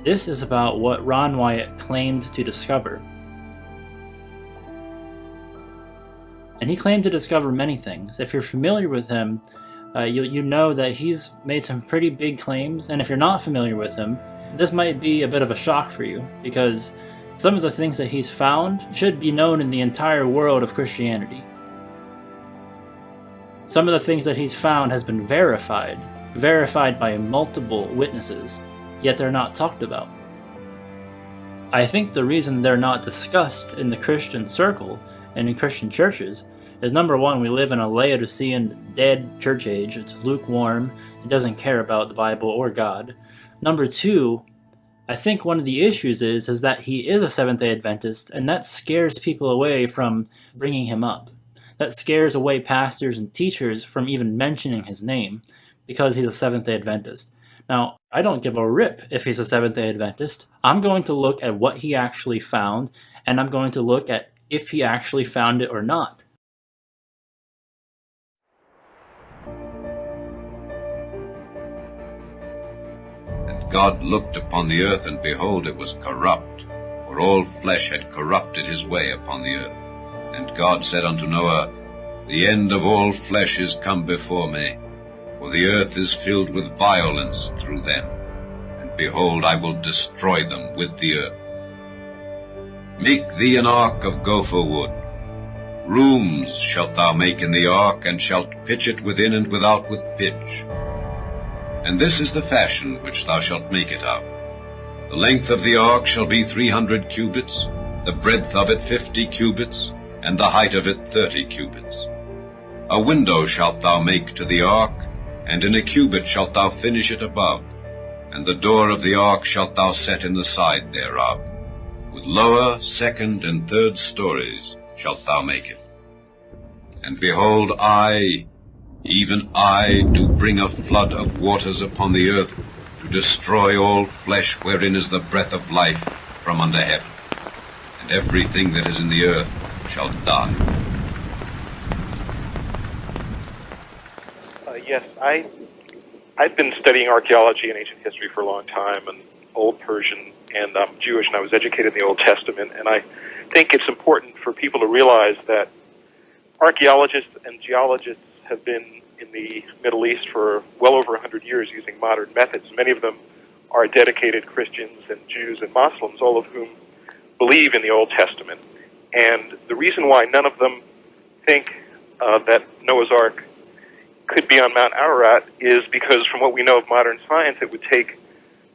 This is about what Ron Wyatt claimed to discover. And he claimed to discover many things. If you're familiar with him, you know that he's made some pretty big claims, and if you're not familiar with him, this might be a bit of a shock for you, because some of the things that he's found should be known in the entire world of Christianity. Some of the things that he's found has been verified by multiple witnesses, yet they're not talked about. I think the reason they're not discussed in the Christian circle and in Christian churches is, number one, we live in a Laodicean dead church age. It's lukewarm. It doesn't care about the Bible or God. Number two, I think one of the issues is that he is a Seventh-day Adventist, and that scares people away from bringing him up. That scares away pastors and teachers from even mentioning his name because he's a Seventh-day Adventist. Now, I don't give a rip if he's a Seventh-day Adventist. I'm going to look at what he actually found, and I'm going to look at if he actually found it or not. And God looked upon the earth, and behold, it was corrupt, for all flesh had corrupted his way upon the earth. And God said unto Noah, The end of all flesh is come before me, for the earth is filled with violence through them. And behold, I will destroy them with the earth. Make thee an ark of gopher wood. Rooms shalt thou make in the ark, and shalt pitch it within and without with pitch. And this is the fashion which thou shalt make it of. The length of the ark shall be 300 cubits, the breadth of it 50 cubits, and the height of it 30 cubits. A window shalt thou make to the ark, and in a cubit shalt thou finish it above, and the door of the ark shalt thou set in the side thereof. With lower, second, and third stories shalt thou make it. And behold, I, even I, do bring a flood of waters upon the earth, to destroy all flesh wherein is the breath of life from under heaven. And everything that is in the earth shall die. Yes, I've been studying archaeology and ancient history for a long time, and Old Persian, and I'm Jewish, and I was educated in the Old Testament, and I think it's important for people to realize that archaeologists and geologists have been in the Middle East for well over 100 years using modern methods. Many of them are dedicated Christians and Jews and Muslims, all of whom believe in the Old Testament. And the reason why none of them think that Noah's Ark could be on Mount Ararat is because, from what we know of modern science, it would take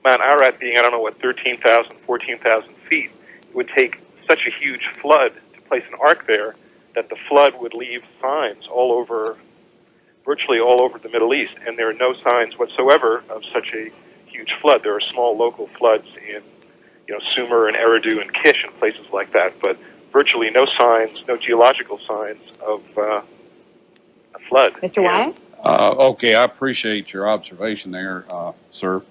Mount Ararat being, 13,000, 14,000 feet, it would take such a huge flood to place an ark there that the flood would leave signs virtually all over the Middle East, and there are no signs whatsoever of such a huge flood. There are small local floods in, Sumer and Eridu and Kish and places like that, but virtually no signs, no geological signs of a flood. Mr. Wyatt? Okay, I appreciate your observation there, sir.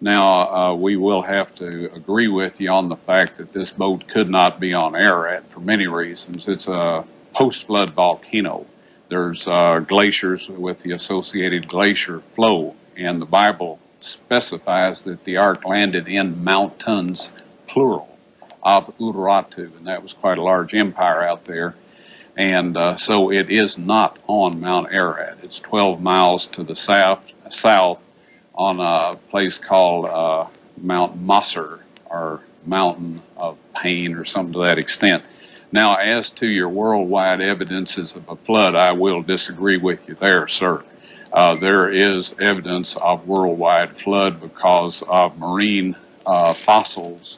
Now, we will have to agree with you on the fact that this boat could not be on Ararat for many reasons. It's a post-flood volcano. There's glaciers with the associated glacier flow, and the Bible specifies that the ark landed in mountains, plural, of Urartu, and that was quite a large empire out there. And so it is not on Mount Ararat. It's 12 miles to the south on a place called Mount Masr, or Mountain of Pain, or something to that extent. Now, as to your worldwide evidences of a flood, I will disagree with you there, sir. There is evidence of worldwide flood because of marine fossils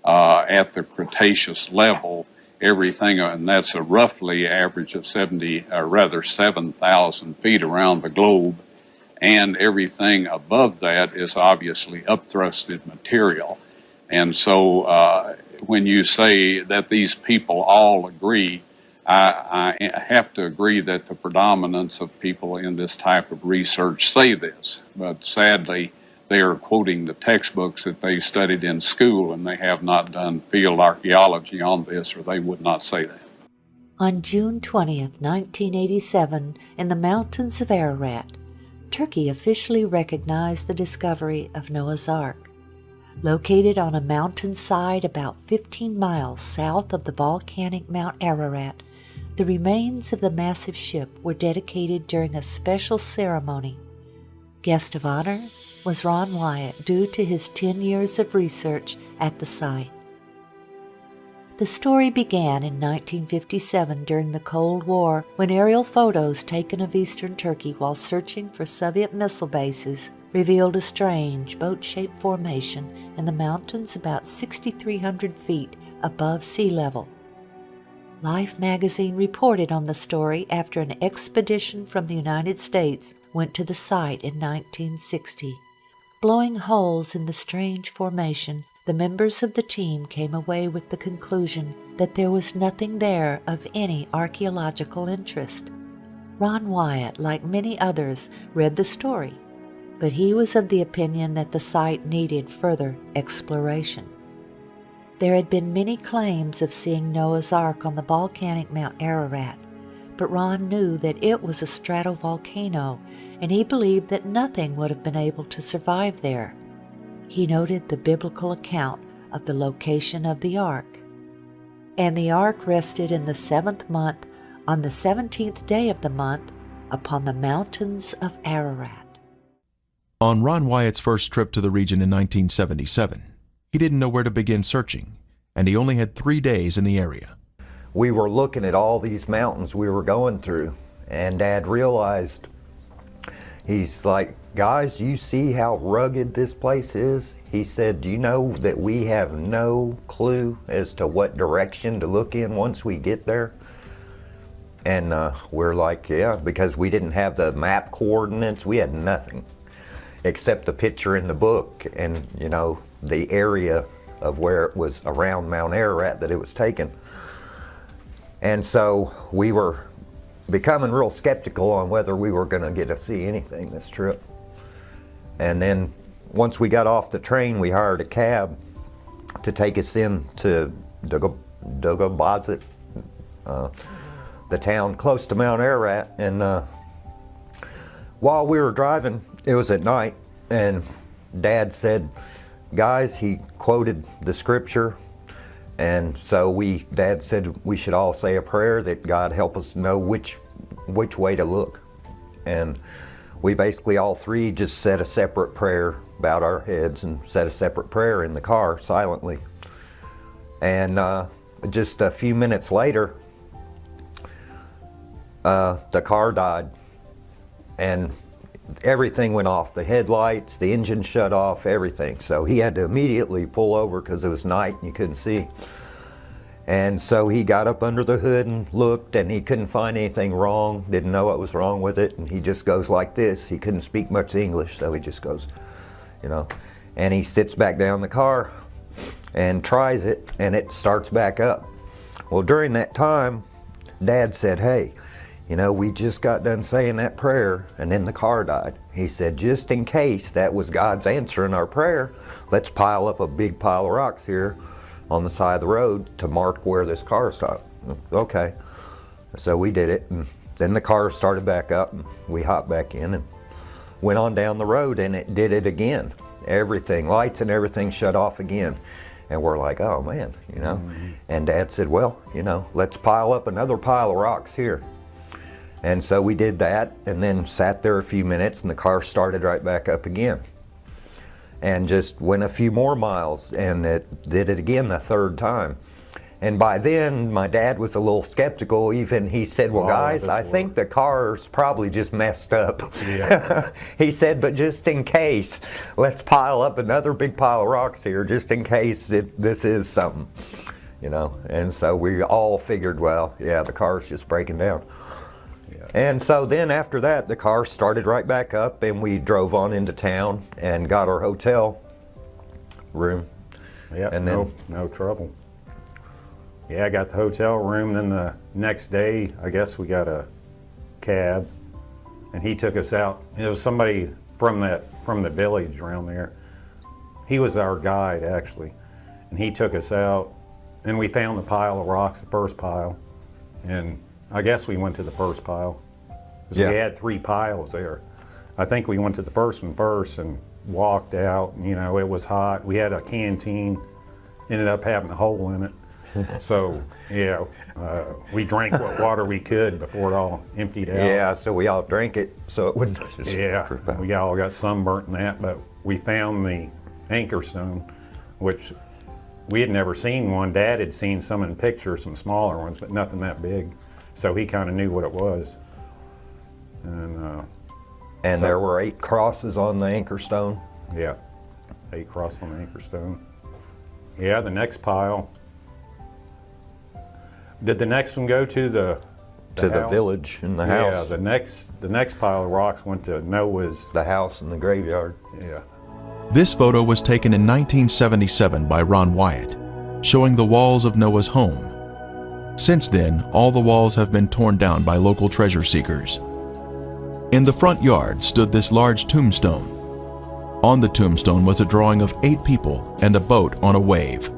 at the Cretaceous level. Everything, and that's a roughly average of 7,000 feet around the globe, and everything above that is obviously upthrusted material. And so when you say that these people all agree, I have to agree that the predominance of people in this type of research say this, but sadly they are quoting the textbooks that they studied in school, and they have not done field archaeology on this, or they would not say that. On June 20th, 1987, in the mountains of Ararat, Turkey officially recognized the discovery of Noah's Ark. Located on a mountainside about 15 miles south of the volcanic Mount Ararat, the remains of the massive ship were dedicated during a special ceremony. Guest of honor was Ron Wyatt, due to his 10 years of research at the site. The story began in 1957 during the Cold War, when aerial photos taken of eastern Turkey while searching for Soviet missile bases revealed a strange boat-shaped formation in the mountains about 6,300 feet above sea level. Life magazine reported on the story after an expedition from the United States went to the site in 1960. Blowing holes in the strange formation, the members of the team came away with the conclusion that there was nothing there of any archaeological interest. Ron Wyatt, like many others, read the story, but he was of the opinion that the site needed further exploration. There had been many claims of seeing Noah's Ark on the volcanic Mount Ararat, but Ron knew that it was a stratovolcano, and he believed that nothing would have been able to survive there. He noted the biblical account of the location of the ark. And the ark rested in the 7th month, on the 17th day of the month, upon the mountains of Ararat. On Ron Wyatt's first trip to the region in 1977, he didn't know where to begin searching, and he only had 3 days in the area. We were looking at all these mountains we were going through, and Dad realized, he's like, guys, you see how rugged this place is? He said, do you know that we have no clue as to what direction to look in once we get there? And we're like, yeah, because we didn't have the map coordinates. We had nothing except the picture in the book and, you know, the area of where it was around Mount Ararat that it was taken. And so we were becoming real skeptical on whether we were going to get to see anything this trip. And then once we got off the train, we hired a cab to take us in to Dugabazit, the town close to Mount Ararat. And while we were driving, it was at night, and Dad said, guys, he quoted the scripture, and so Dad said we should all say a prayer that God help us know which way to look. And we basically all three just said a separate prayer, bowed our heads and said a separate prayer in the car silently. And just a few minutes later, the car died, and everything went off. The headlights, the engine shut off, everything. So he had to immediately pull over because it was night and you couldn't see. And so he got up under the hood and looked, and he couldn't find anything wrong, didn't know what was wrong with it, and he just goes like this. He couldn't speak much English, so he just goes, you know, and he sits back down in the car and tries it, and it starts back up. Well, during that time, Dad said, hey, you know, we just got done saying that prayer, and then the car died. He said, just in case that was God's answer in our prayer, let's pile up a big pile of rocks here on the side of the road to mark where this car stopped. Okay. So we did it, and then the car started back up, and we hopped back in and went on down the road, and it did it again. Everything, lights and everything shut off again. And we're like, oh man, you know. Mm-hmm. And Dad said, well, you know, let's pile up another pile of rocks here. And so we did that, and then sat there a few minutes, and the car started right back up again. And just went a few more miles, and it did it again the third time. And by then, my dad was a little skeptical. Even he said, well, guys, I think the car's probably just messed up. Yeah. He said, but just in case, let's pile up another big pile of rocks here, just in case this is something, you know. And so we all figured, well, yeah, the car's just breaking down. Yeah. And so then after that, the car started right back up, and we drove on into town and got our hotel room. Yeah, and no trouble. Yeah, I got the hotel room. Then the next day, I guess we got a cab, and he took us out. It was somebody from the village around there. He was our guide, actually, and he took us out, and we found the pile of rocks, the first pile, and I guess we went to the first pile, because we had 3 piles there. I think we went to the first one first, and walked out. It was hot. We had a canteen, ended up having a hole in it. So, we drank what water we could before it all emptied out. Yeah, so we all drank it so it wouldn't just drip out. We all got sunburnt in that, but we found the anchor stone, which we had never seen one. Dad had seen some in pictures, some smaller ones, but nothing that big. So he kind of knew what it was. And there were 8 crosses on the anchor stone? Yeah, 8 crosses on the anchor stone. Yeah, the next pile. Did the next one go to the house? Village and the Yeah, house? the next pile of rocks went to Noah's. The house and the graveyard. Yeah. This photo was taken in 1977 by Ron Wyatt, showing the walls of Noah's home. Since then, all the walls have been torn down by local treasure seekers. In the front yard stood this large tombstone. On the tombstone was a drawing of 8 people and a boat on a wave.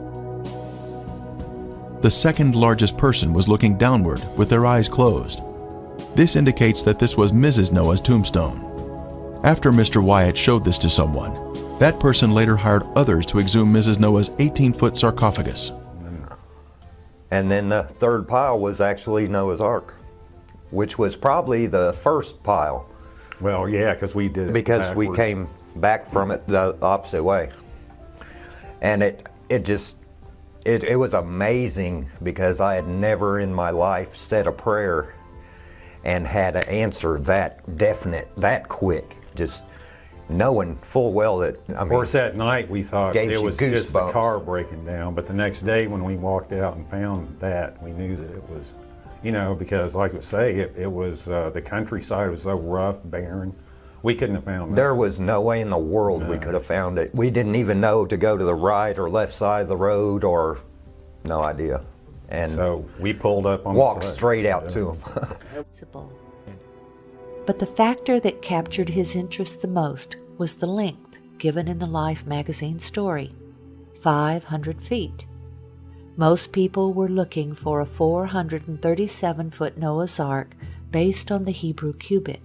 The second largest person was looking downward with their eyes closed. This indicates that this was Mrs. Noah's tombstone. After Mr. Wyatt showed this to someone, that person later hired others to exhume Mrs. Noah's 18-foot sarcophagus. And then the third pile was actually Noah's Ark, which was probably the first pile. Well, yeah, because we did it Because we backwards. came back from it the opposite way. And it was amazing because I had never in my life said a prayer and had an answer that definite, that quick, just knowing full well that, Of course, that night we thought Gave it you was just the goosebumps. car breaking down, but the next day when we walked out and found that, we knew that it was, because like I say, it was, the countryside was so rough, barren, we couldn't have found that. there was no way in the world we could have found it. We didn't even know to go to the right or left side of the road, or no idea. And So we pulled up on walked the side. straight out to them. But the factor that captured his interest the most was the length given in the Life magazine story, 500 feet. Most people were looking for a 437-foot Noah's Ark based on the Hebrew cubit,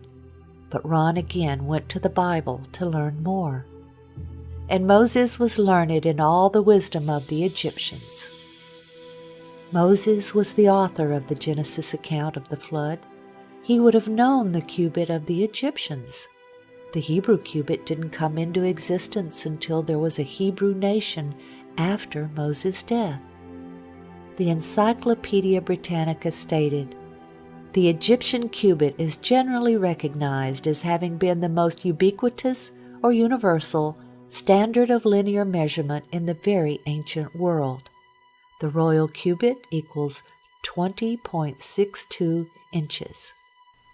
but Ron again went to the Bible to learn more. And Moses was learned in all the wisdom of the Egyptians. Moses was the author of the Genesis account of the flood. He would have known the cubit of the Egyptians. The Hebrew cubit didn't come into existence until there was a Hebrew nation after Moses' death. The Encyclopedia Britannica stated, "The Egyptian cubit is generally recognized as having been the most ubiquitous or universal standard of linear measurement in the very ancient world. The royal cubit equals 20.62 inches."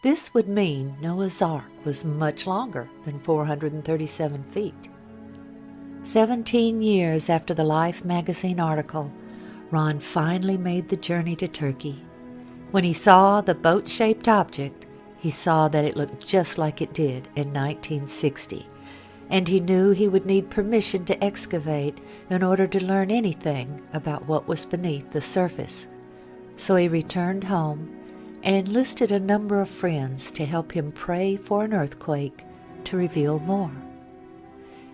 This would mean Noah's Ark was much longer than 437 feet. 17 years after the Life magazine article, Ron finally made the journey to Turkey. When he saw the boat-shaped object, he saw that it looked just like it did in 1960, and he knew he would need permission to excavate in order to learn anything about what was beneath the surface. So he returned home and enlisted a number of friends to help him pray for an earthquake to reveal more.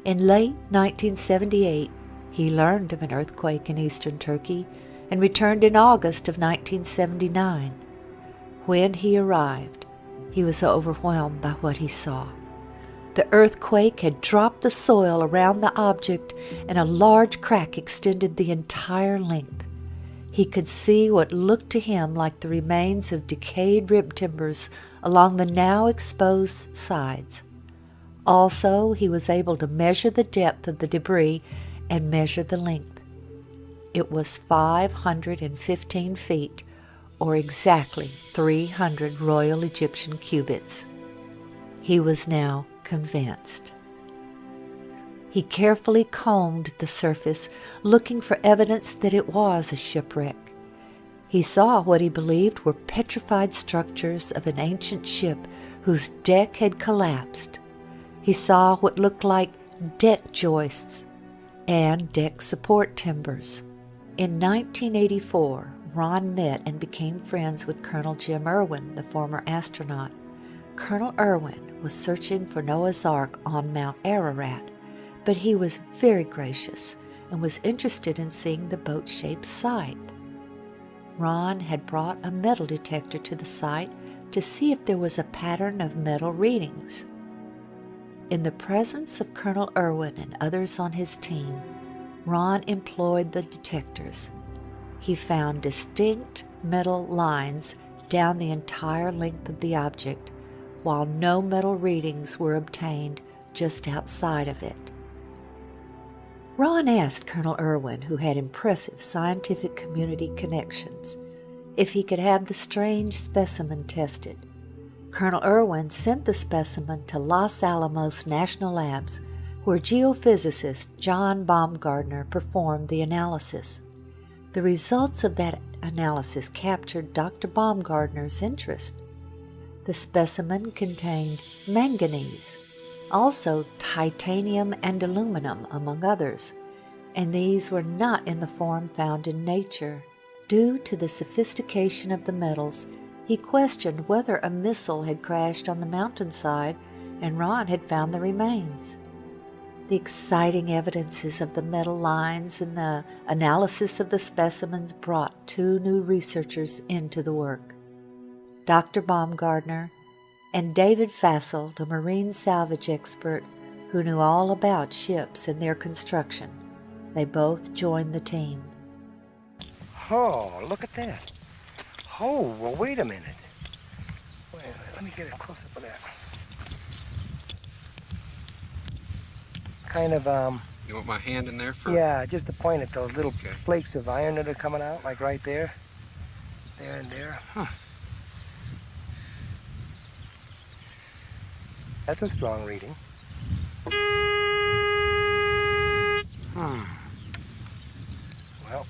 In late 1978, he learned of an earthquake in eastern Turkey and returned in August of 1979. When he arrived, he was overwhelmed by what he saw. The earthquake had dropped the soil around the object, and a large crack extended the entire length. He could see what looked to him like the remains of decayed rib timbers along the now exposed sides. Also, he was able to measure the depth of the debris and measure the length. It was 515 feet, or exactly 300 Royal Egyptian cubits. He was now convinced. He carefully combed the surface, looking for evidence that it was a shipwreck. He saw what he believed were petrified structures of an ancient ship whose deck had collapsed. He saw what looked like deck joists and deck support timbers. In 1984, Ron met and became friends with Colonel Jim Irwin, the former astronaut. Colonel Irwin was searching for Noah's Ark on Mount Ararat, but he was very gracious and was interested in seeing the boat-shaped site. Ron had brought a metal detector to the site to see if there was a pattern of metal readings. In the presence of Colonel Irwin and others on his team, Ron employed the detectors. He found distinct metal lines down the entire length of the object, while no metal readings were obtained just outside of it. Ron asked Colonel Irwin, who had impressive scientific community connections, if he could have the strange specimen tested. Colonel Irwin sent the specimen to Los Alamos National Labs, where geophysicist John Baumgartner performed the analysis. The results of that analysis captured Dr. Baumgartner's interest. The specimen contained manganese, also titanium and aluminum, among others, and these were not in the form found in nature. Due to the sophistication of the metals, he questioned whether a missile had crashed on the mountainside and Ron had found the remains. The exciting evidences of the metal lines and the analysis of the specimens brought two new researchers into the work. Dr. Baumgartner and David Fassel, a marine salvage expert who knew all about ships and their construction. They both joined the team. Oh, look at that. Oh, well, wait a minute. Wait a minute, let me get a close-up of that. Kind of, You want my hand in there for? Yeah, just to point at those little flakes of iron that are coming out, like right there. There and there. Huh. That's a strong reading. Well,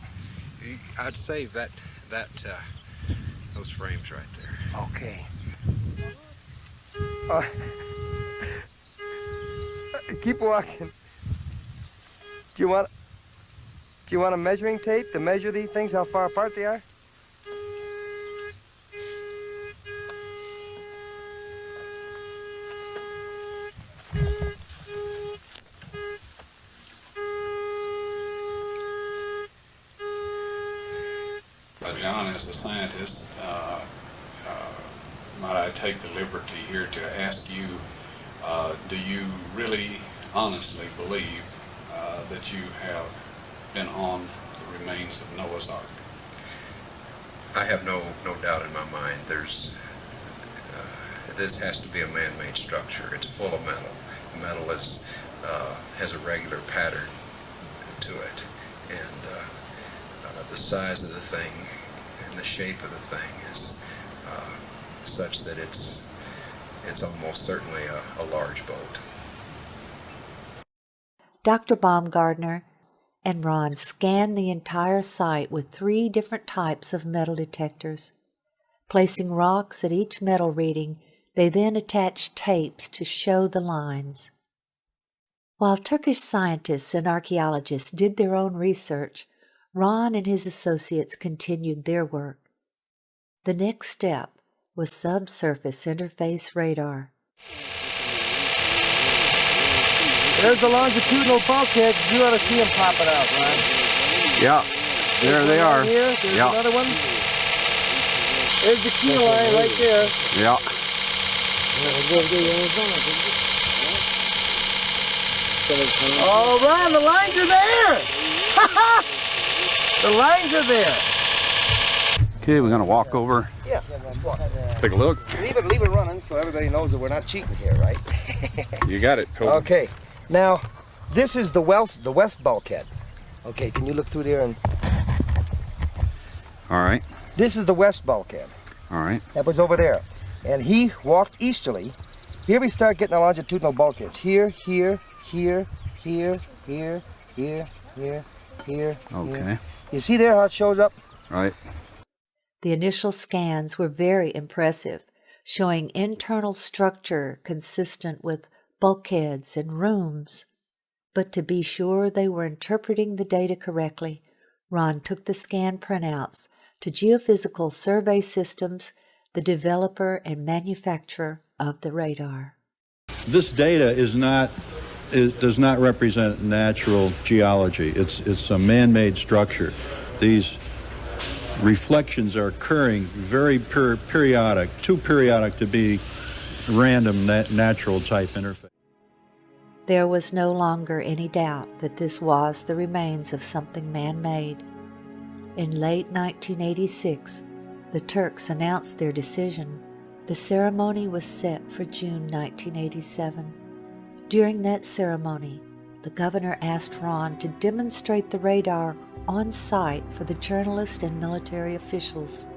I'd save that those frames right there. okay. Keep walking. Do you want a measuring tape to measure these things, how far apart they are? John, as a scientist, might I take the liberty here to ask you, do you really honestly believe that you have been on the remains of Noah's Ark? I have no doubt in my mind. This has to be a man-made structure. It's full of metal. Metal has a regular pattern to it, and the size of the thing and the shape of the thing is such that it's almost certainly a large boat. Dr. Baumgartner and Ron scanned the entire site with 3 different types of metal detectors. Placing rocks at each metal reading, they then attached tapes to show the lines. While Turkish scientists and archaeologists did their own research, Ron and his associates continued their work. The next step was subsurface interface radar. There's the longitudinal bulkhead. You ought to see them popping out, Ron. Yeah, there they are. Here. There's another one. There's the key line right there. Yeah. Oh, Ron, the lines are there! The lines are there. Okay, we're gonna walk over, Yeah, walk. take a look. Leave it running so everybody knows that we're not cheating here, right? You got it, Toby. Okay, now this is the west bulkhead. Okay, can you look through there and... All right, This is the west bulkhead. all right. That was over there. And he walked easterly. Here we start getting the longitudinal bulkheads. Here, here, here, here, here, here, here, here. Okay. Here. You see there how it shows up? All right. The initial scans were very impressive, showing internal structure consistent with bulkheads and rooms. But to be sure they were interpreting the data correctly, Ron took the scan printouts to Geophysical Survey Systems, the developer and manufacturer of the radar. This data is not does not represent natural geology. It's a man-made structure. These reflections are occurring very periodic, too periodic to be random natural type interface. There was no longer any doubt that this was the remains of something man-made. In late 1986, the Turks announced their decision. The ceremony was set for June 1987. During that ceremony, the governor asked Ron to demonstrate the radar on site for the journalists and military officials.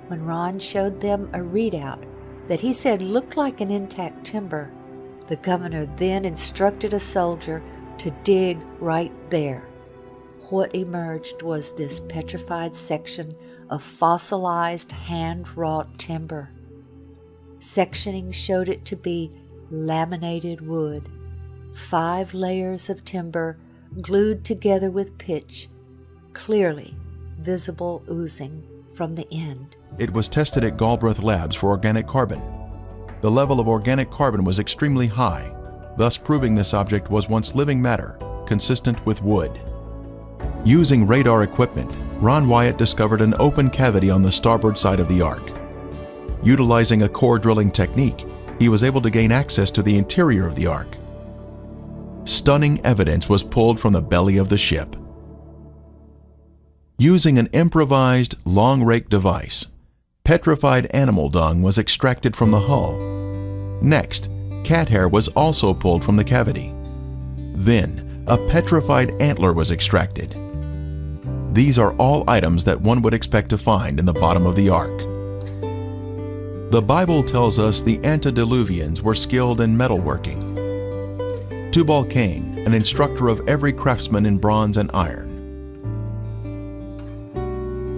When Ron showed them a readout that he said looked like an intact timber, the governor then instructed a soldier to dig right there. What emerged was this petrified section of fossilized hand-wrought timber. Sectioning showed it to be laminated wood, 5 layers of timber glued together with pitch, clearly visible oozing from the end. It was tested at Gomorrah labs for organic carbon. The level of organic carbon was extremely high, thus proving this object was once living matter, consistent with wood. Using radar equipment, Ron Wyatt discovered an open cavity on the starboard side of the Ark. Utilizing a core drilling technique, he was able to gain access to the interior of the Ark. Stunning evidence was pulled from the belly of the ship. Using an improvised long rake device, petrified animal dung was extracted from the hull. Next, cat hair was also pulled from the cavity. Then, a petrified antler was extracted. These are all items that one would expect to find in the bottom of the Ark. The Bible tells us the antediluvians were skilled in metalworking. Tubal-Cain, an instructor of every craftsman in bronze and iron.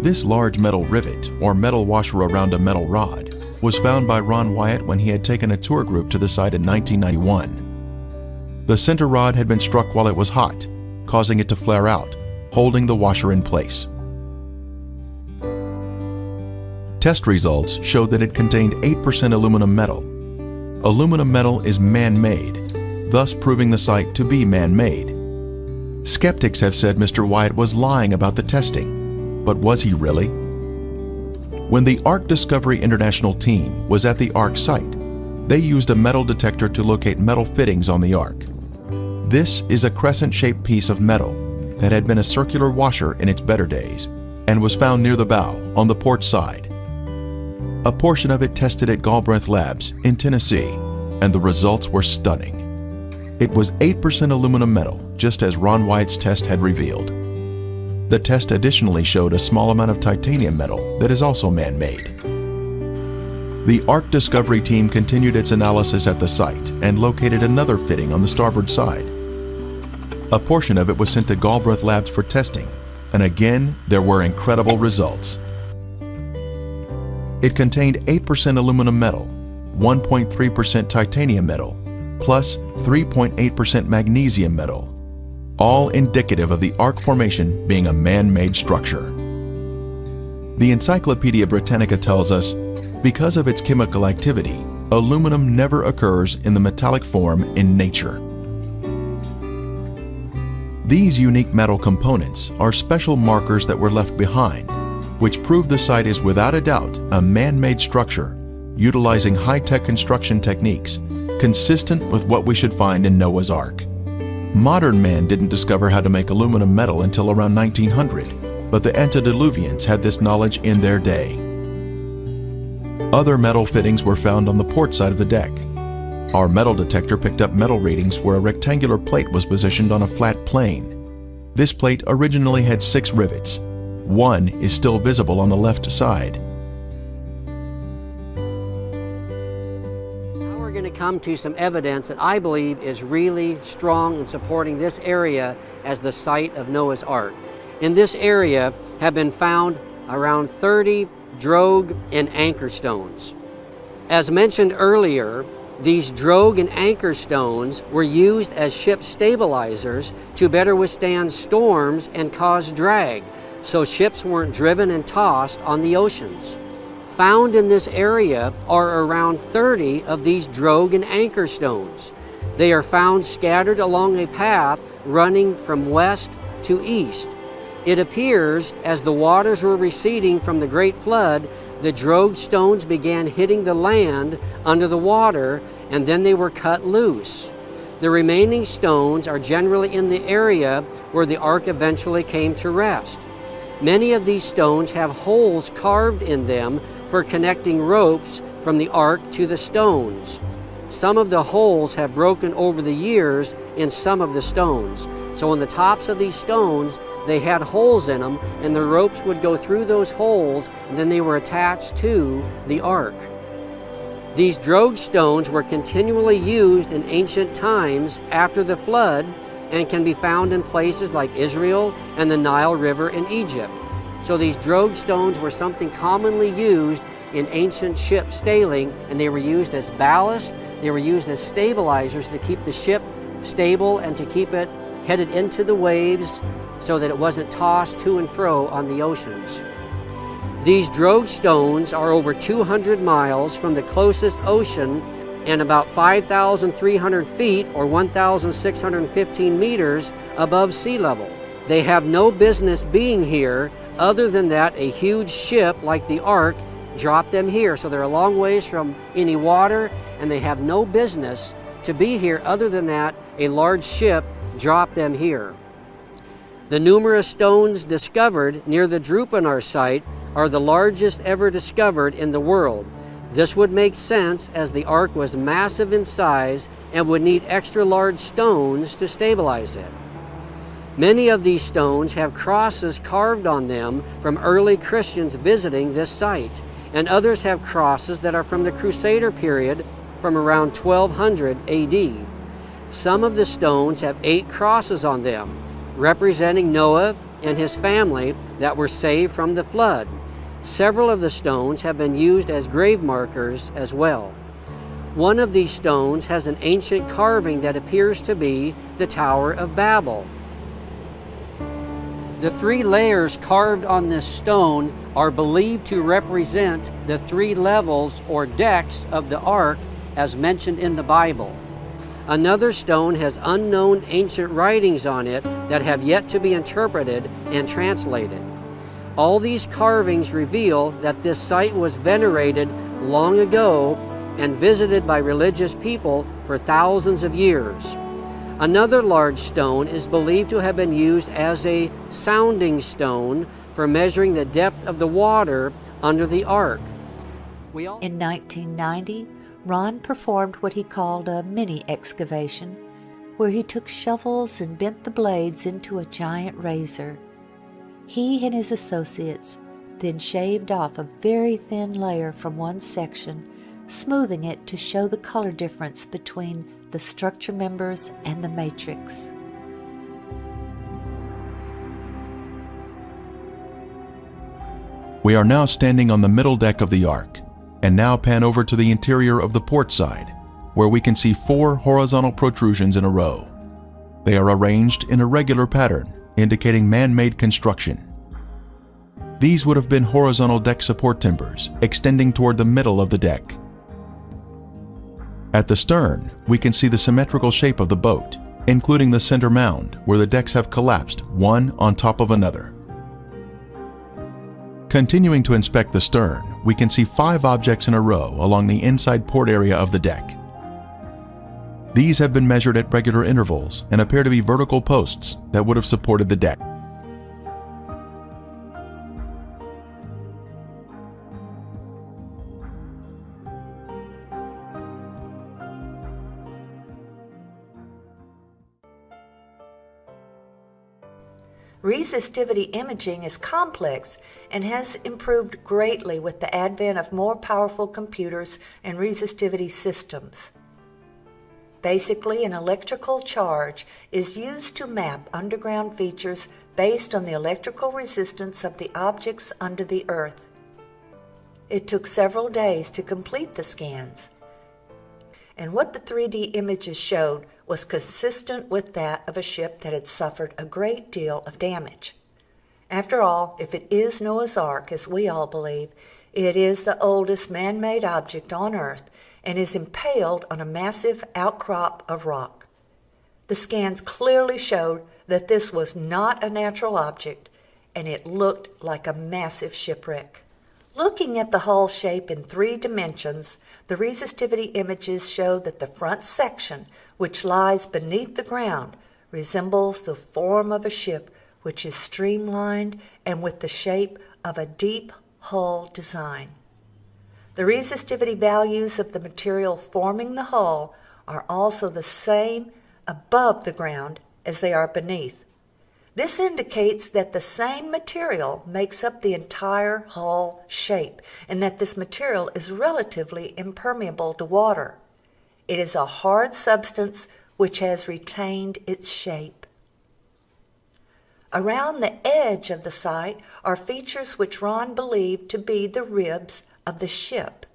This large metal rivet, or metal washer around a metal rod, was found by Ron Wyatt when he had taken a tour group to the site in 1991. The center rod had been struck while it was hot, causing it to flare out, holding the washer in place. Test results showed that it contained 8% aluminum metal. Aluminum metal is man-made, thus proving the site to be man-made. Skeptics have said Mr. Wyatt was lying about the testing, but was he really? When the Ark Discovery International team was at the Ark site, they used a metal detector to locate metal fittings on the Ark. This is a crescent-shaped piece of metal that had been a circular washer in its better days and was found near the bow on the port side. A portion of it tested at Gomorrah Labs in Tennessee, and the results were stunning. It was 8% aluminum metal, just as Ron Wyatt's test had revealed. The test additionally showed a small amount of titanium metal that is also man-made. The Ark Discovery team continued its analysis at the site and located another fitting on the starboard side. A portion of it was sent to Gomorrah Labs for testing, and again, there were incredible results. It contained 8% aluminum metal, 1.3% titanium metal, plus 3.8% magnesium metal, all indicative of the Ark formation being a man-made structure. The Encyclopedia Britannica tells us, because of its chemical activity, aluminum never occurs in the metallic form in nature. These unique metal components are special markers that were left behind, which prove the site is without a doubt a man-made structure, utilizing high-tech construction techniques, consistent with what we should find in Noah's Ark. Modern man didn't discover how to make aluminum metal until around 1900, but the antediluvians had this knowledge in their day. Other metal fittings were found on the port side of the deck. Our metal detector picked up metal readings where a rectangular plate was positioned on a flat plane. This plate originally had 6 rivets. 1 is still visible on the left side. Now we're going to come to some evidence that I believe is really strong in supporting this area as the site of Noah's Ark. In this area have been found around 30 drogue and anchor stones. As mentioned earlier, these drogue and anchor stones were used as ship stabilizers to better withstand storms and cause drag, so ships weren't driven and tossed on the oceans. Found in this area are around 30 of these drogue and anchor stones. They are found scattered along a path running from west to east. It appears as the waters were receding from the great flood, the drogued stones began hitting the land under the water, and then they were cut loose. The remaining stones are generally in the area where the ark eventually came to rest. Many of these stones have holes carved in them for connecting ropes from the ark to the stones. Some of the holes have broken over the years in some of the stones. So on the tops of these stones, they had holes in them, and the ropes would go through those holes, and then they were attached to the ark. These drogued stones were continually used in ancient times after the flood and can be found in places like Israel and the Nile River in Egypt. So these drogued stones were something commonly used in ancient ship sailing, and they were used as ballast, they were used as stabilizers to keep the ship stable and to keep it headed into the waves so that it wasn't tossed to and fro on the oceans. These drogued stones are over 200 miles from the closest ocean and about 5,300 feet or 1,615 meters above sea level. They have no business being here other than that a huge ship like the ark dropped them here. So they're a long ways from any water, and they have no business to be here other than that a large ship dropped them here. The numerous stones discovered near the Drupanar site are the largest ever discovered in the world. This would make sense as the ark was massive in size and would need extra large stones to stabilize it. Many of these stones have crosses carved on them from early Christians visiting this site, and others have crosses that are from the Crusader period from around 1200 AD. Some of the stones have 8 crosses on them, representing Noah and his family that were saved from the flood. Several of the stones have been used as grave markers as well. One of these stones has an ancient carving that appears to be the Tower of Babel. The 3 layers carved on this stone are believed to represent the 3 levels or decks of the ark as mentioned in the Bible. Another stone has unknown ancient writings on it that have yet to be interpreted and translated. All these carvings reveal that this site was venerated long ago and visited by religious people for thousands of years. Another large stone is believed to have been used as a sounding stone for measuring the depth of the water under the ark. In 1990, Ron performed what he called a mini excavation, where he took shovels and bent the blades into a giant razor. He and his associates then shaved off a very thin layer from one section, smoothing it to show the color difference between the structure members and the matrix. We are now standing on the middle deck of the ark, and now pan over to the interior of the port side, where we can see 4 horizontal protrusions in a row. They are arranged in a regular pattern, indicating man-made construction. These would have been horizontal deck support timbers, extending toward the middle of the deck. At the stern, we can see the symmetrical shape of the boat, including the center mound, where the decks have collapsed one on top of another. Continuing to inspect the stern, we can see 5 objects in a row along the inside port area of the deck. These have been measured at regular intervals and appear to be vertical posts that would have supported the deck. Resistivity imaging is complex and has improved greatly with the advent of more powerful computers and resistivity systems. Basically, an electrical charge is used to map underground features based on the electrical resistance of the objects under the earth. It took several days to complete the scans, and what the 3D images showed was consistent with that of a ship that had suffered a great deal of damage. After all, if it is Noah's Ark, as we all believe, it is the oldest man-made object on Earth and is impaled on a massive outcrop of rock. The scans clearly showed that this was not a natural object, and it looked like a massive shipwreck. Looking at the hull shape in 3 dimensions, the resistivity images showed that the front section, which lies beneath the ground, resembles the form of a ship, which is streamlined and with the shape of a deep hull design. The resistivity values of the material forming the hull are also the same above the ground as they are beneath. This indicates that the same material makes up the entire hull shape and that this material is relatively impermeable to water. It is a hard substance which has retained its shape. Around the edge of the site are features which Ron believed to be the ribs of the ship.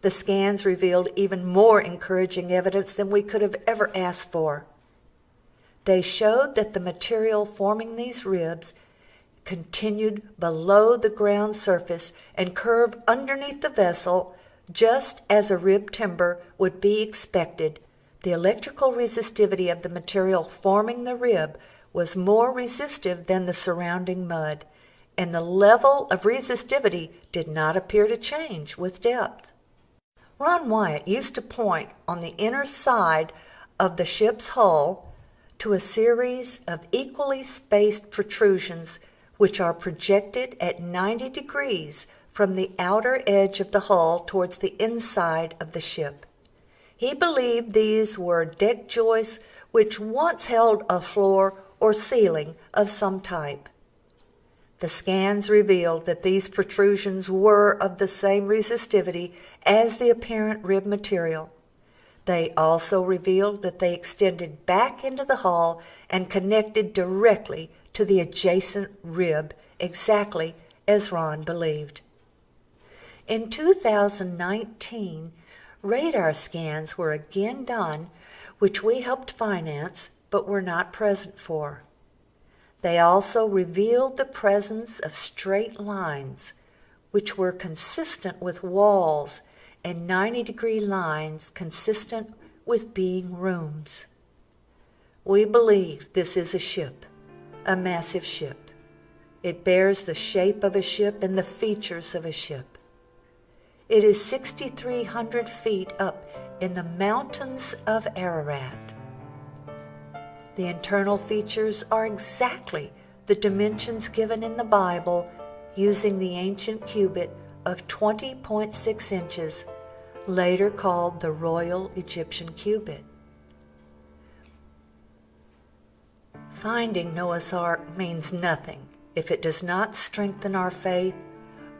The scans revealed even more encouraging evidence than we could have ever asked for. They showed that the material forming these ribs continued below the ground surface and curved underneath the vessel, just as a rib timber would be expected. The electrical resistivity of the material forming the rib was more resistive than the surrounding mud, and the level of resistivity did not appear to change with depth. Ron Wyatt used to point on the inner side of the ship's hull to a series of equally spaced protrusions which are projected at 90 degrees from the outer edge of the hull towards the inside of the ship. He believed these were deck joists which once held a floor or ceiling of some type. The scans revealed that these protrusions were of the same resistivity as the apparent rib material. They also revealed that they extended back into the hull and connected directly to the adjacent rib, exactly as Ron believed. In 2019, radar scans were again done, which we helped finance but were not present for. They also revealed the presence of straight lines, which were consistent with walls, and 90-degree lines consistent with being rooms. We believe this is a ship, a massive ship. It bears the shape of a ship and the features of a ship. It is 6,300 feet up in the mountains of Ararat. The internal features are exactly the dimensions given in the Bible using the ancient cubit of 20.6 inches, later called the Royal Egyptian Cubit. Finding Noah's Ark means nothing if it does not strengthen our faith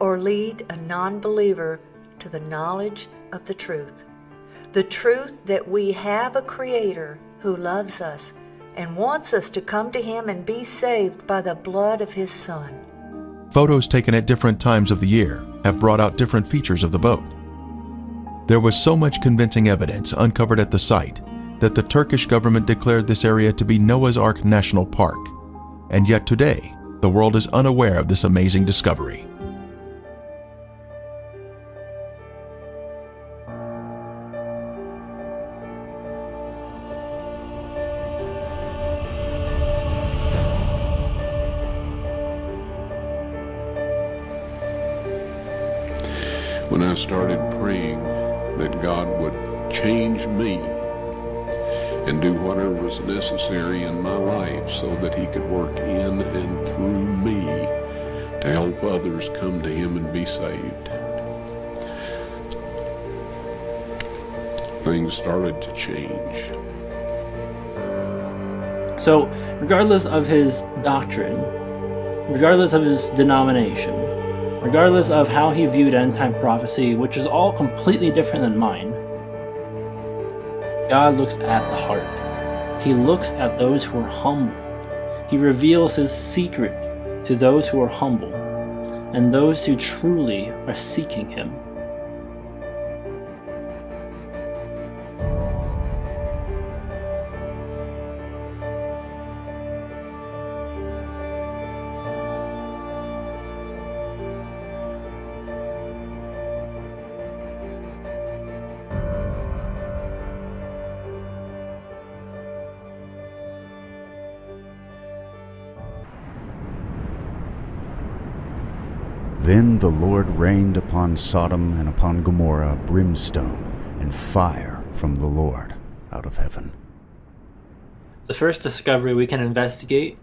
or lead a non-believer to the knowledge of the truth that we have a Creator who loves us and wants us to come to Him and be saved by the blood of His Son. Photos taken at different times of the year have brought out different features of the boat. There was so much convincing evidence uncovered at the site that the Turkish government declared this area to be Noah's Ark National Park, and yet today, the world is unaware of this amazing discovery. When I started praying that God would change me and do whatever was necessary in my life so that He could work in and through me to help others come to Him and be saved, things started to change. So, regardless of his doctrine, regardless of his denomination, regardless of how he viewed end-time prophecy, which is all completely different than mine, God looks at the heart. He looks at those who are humble. He reveals His secret to those who are humble and those who truly are seeking Him. Then the Lord rained upon Sodom and upon Gomorrah brimstone and fire from the Lord out of heaven. The first discovery we can investigate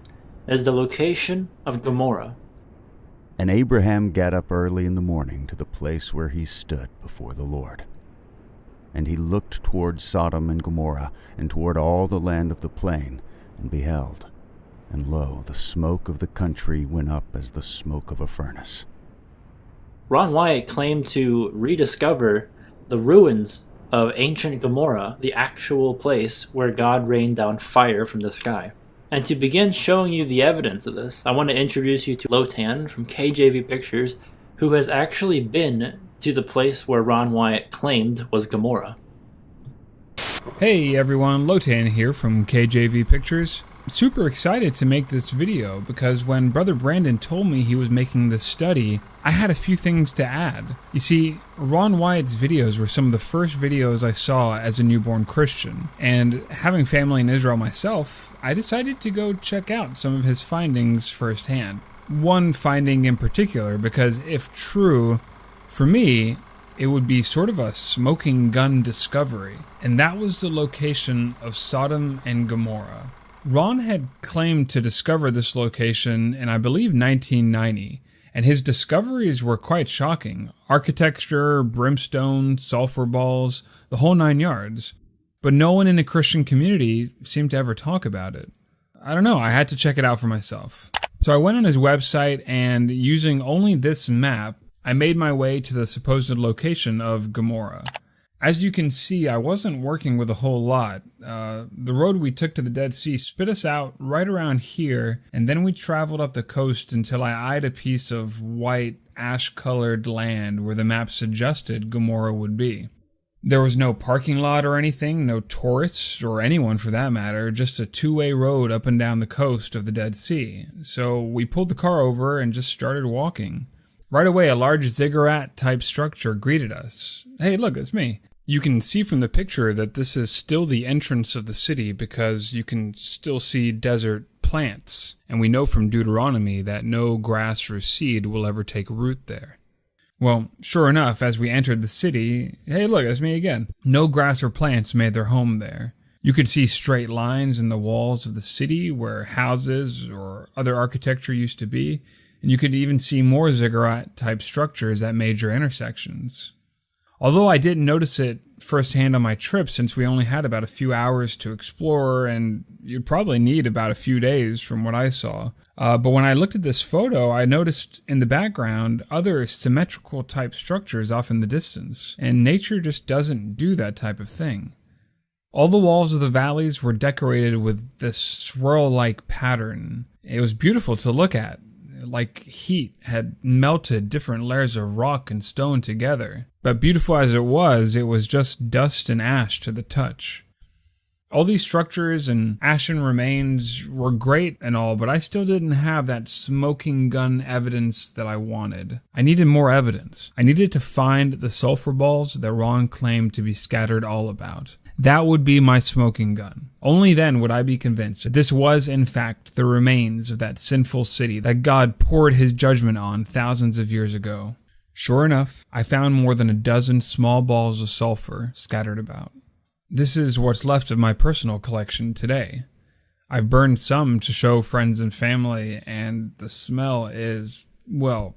is the location of Gomorrah. And Abraham got up early in the morning to the place where he stood before the Lord. And he looked toward Sodom and Gomorrah, and toward all the land of the plain, and beheld, and lo, the smoke of the country went up as the smoke of a furnace. Ron Wyatt claimed to rediscover the ruins of ancient Gomorrah, the actual place where God rained down fire from the sky. And to begin showing you the evidence of this, I want to introduce you to Lotan from KJV Pictures, who has actually been to the place where Ron Wyatt claimed was Gomorrah. Hey everyone, Lotan here from KJV Pictures. Super excited to make this video because when Brother Brandon told me he was making this study, I had a few things to add. You see, Ron Wyatt's videos were some of the first videos I saw as a newborn Christian, and having family in Israel myself, I decided to go check out some of his findings firsthand. One finding in particular, because if true, for me, it would be sort of a smoking gun discovery, and that was the location of Sodom and Gomorrah. Ron had claimed to discover this location in, I believe, 1990, and his discoveries were quite shocking. Architecture, brimstone, sulfur balls, the whole 9 yards. But no one in the Christian community seemed to ever talk about it. I don't know, I had to check it out for myself. So I went on his website, and using only this map, I made my way to the supposed location of Gomorrah. As you can see, I wasn't working with a whole lot. The road we took to the Dead Sea spit us out right around here, and then we traveled up the coast until I eyed a piece of white, ash-colored land where the map suggested Gomorrah would be. There was no parking lot or anything, no tourists, or anyone for that matter, just a two-way road up and down the coast of the Dead Sea. So we pulled the car over and just started walking. Right away, a large ziggurat-type structure greeted us. Hey, look, it's me. You can see from the picture that this is still the entrance of the city because you can still see desert plants. And we know from Deuteronomy that no grass or seed will ever take root there. Well, sure enough, as we entered the city, hey, look, it's me again. No grass or plants made their home there. You could see straight lines in the walls of the city where houses or other architecture used to be. And you could even see more ziggurat-type structures at major intersections. Although I didn't notice it firsthand on my trip since we only had about a few hours to explore and you'd probably need about a few days from what I saw. But when I looked at this photo, I noticed in the background other symmetrical type structures off in the distance, and nature just doesn't do that type of thing. All the walls of the valleys were decorated with this swirl-like pattern. It was beautiful to look at. Like heat had melted different layers of rock and stone together. But beautiful as it was just dust and ash to the touch. All these structures and ashen remains were great and all, but I still didn't have that smoking gun evidence that I wanted. I needed more evidence. I needed to find the sulfur balls that Ron claimed to be scattered all about. That would be my smoking gun. Only then would I be convinced that this was, in fact, the remains of that sinful city that God poured his judgment on thousands of years ago. Sure enough, I found more than a dozen small balls of sulfur scattered about. This is what's left of my personal collection today. I've burned some to show friends and family, and the smell is, well,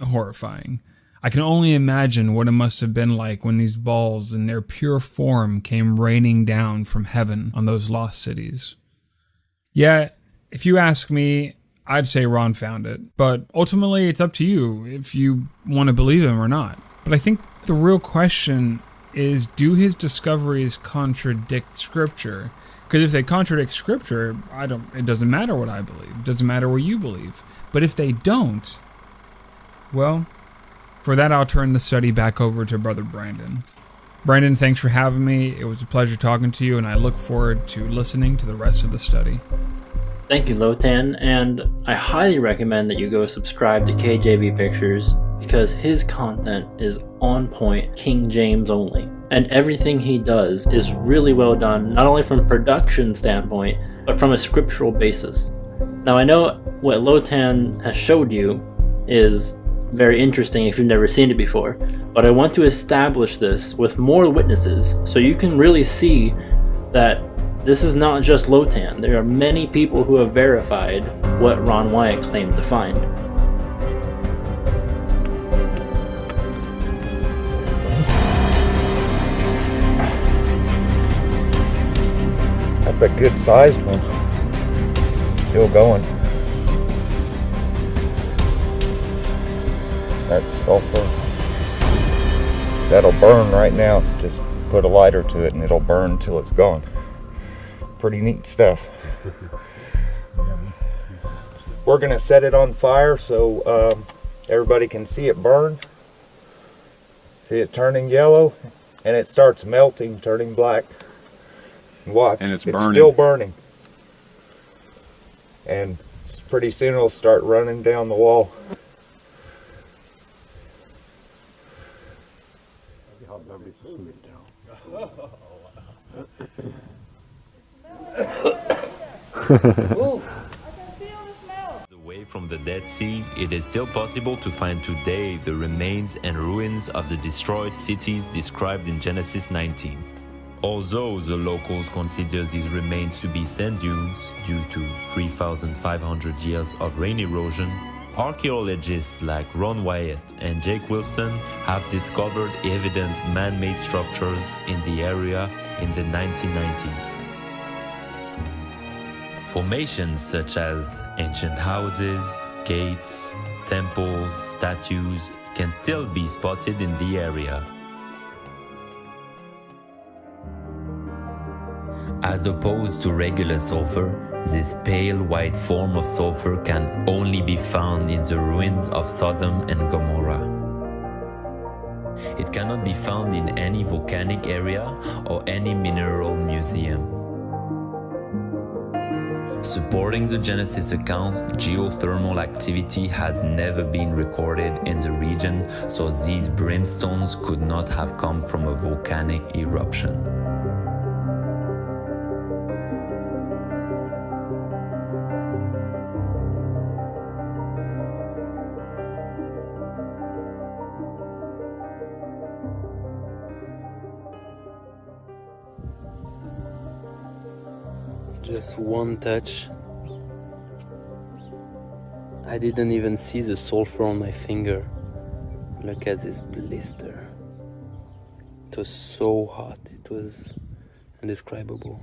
horrifying. I can only imagine what it must have been like when these balls in their pure form came raining down from heaven on those lost cities. Yeah, if you ask me, I'd say Ron found it, but ultimately it's up to you if you want to believe him or not. But I think the real question is, do his discoveries contradict Scripture? Because if they contradict Scripture, it doesn't matter what I believe. It doesn't matter what you believe. But if they don't, well, for that, I'll turn the study back over to Brother Brandon. Brandon, thanks for having me. It was a pleasure talking to you, and I look forward to listening to the rest of the study. Thank you, Lotan, and I highly recommend that you go subscribe to KJV Pictures because his content is on point, King James only. And everything he does is really well done, not only from a production standpoint, but from a scriptural basis. Now I know what Lotan has showed you is very interesting if you've never seen it before, but I want to establish this with more witnesses so you can really see that this is not just Lotan. There are many people who have verified what Ron Wyatt claimed to find. That's a good sized one. Still going. That's sulfur. That'll burn right now. Just put a lighter to it and it'll burn until it's gone. Pretty neat stuff. We're gonna set it on fire so everybody can see it burn. See it turning yellow, and it starts melting, turning black. Watch, and it's still burning. And pretty soon it'll start running down the wall. Away from the Dead Sea, it is still possible to find today the remains and ruins of the destroyed cities described in Genesis 19. Although the locals consider these remains to be sand dunes due to 3,500 years of rain erosion, archaeologists like Ron Wyatt and Jake Wilson have discovered evident man-made structures in the area in the 1990s. Formations such as ancient houses, gates, temples, statues can still be spotted in the area. As opposed to regular sulfur, this pale white form of sulfur can only be found in the ruins of Sodom and Gomorrah. It cannot be found in any volcanic area or any mineral museum. Supporting the Genesis account, geothermal activity has never been recorded in the region, so these brimstones could not have come from a volcanic eruption. Just one touch. I didn't even see the sulfur on my finger. Look at this blister. It was so hot, it was indescribable.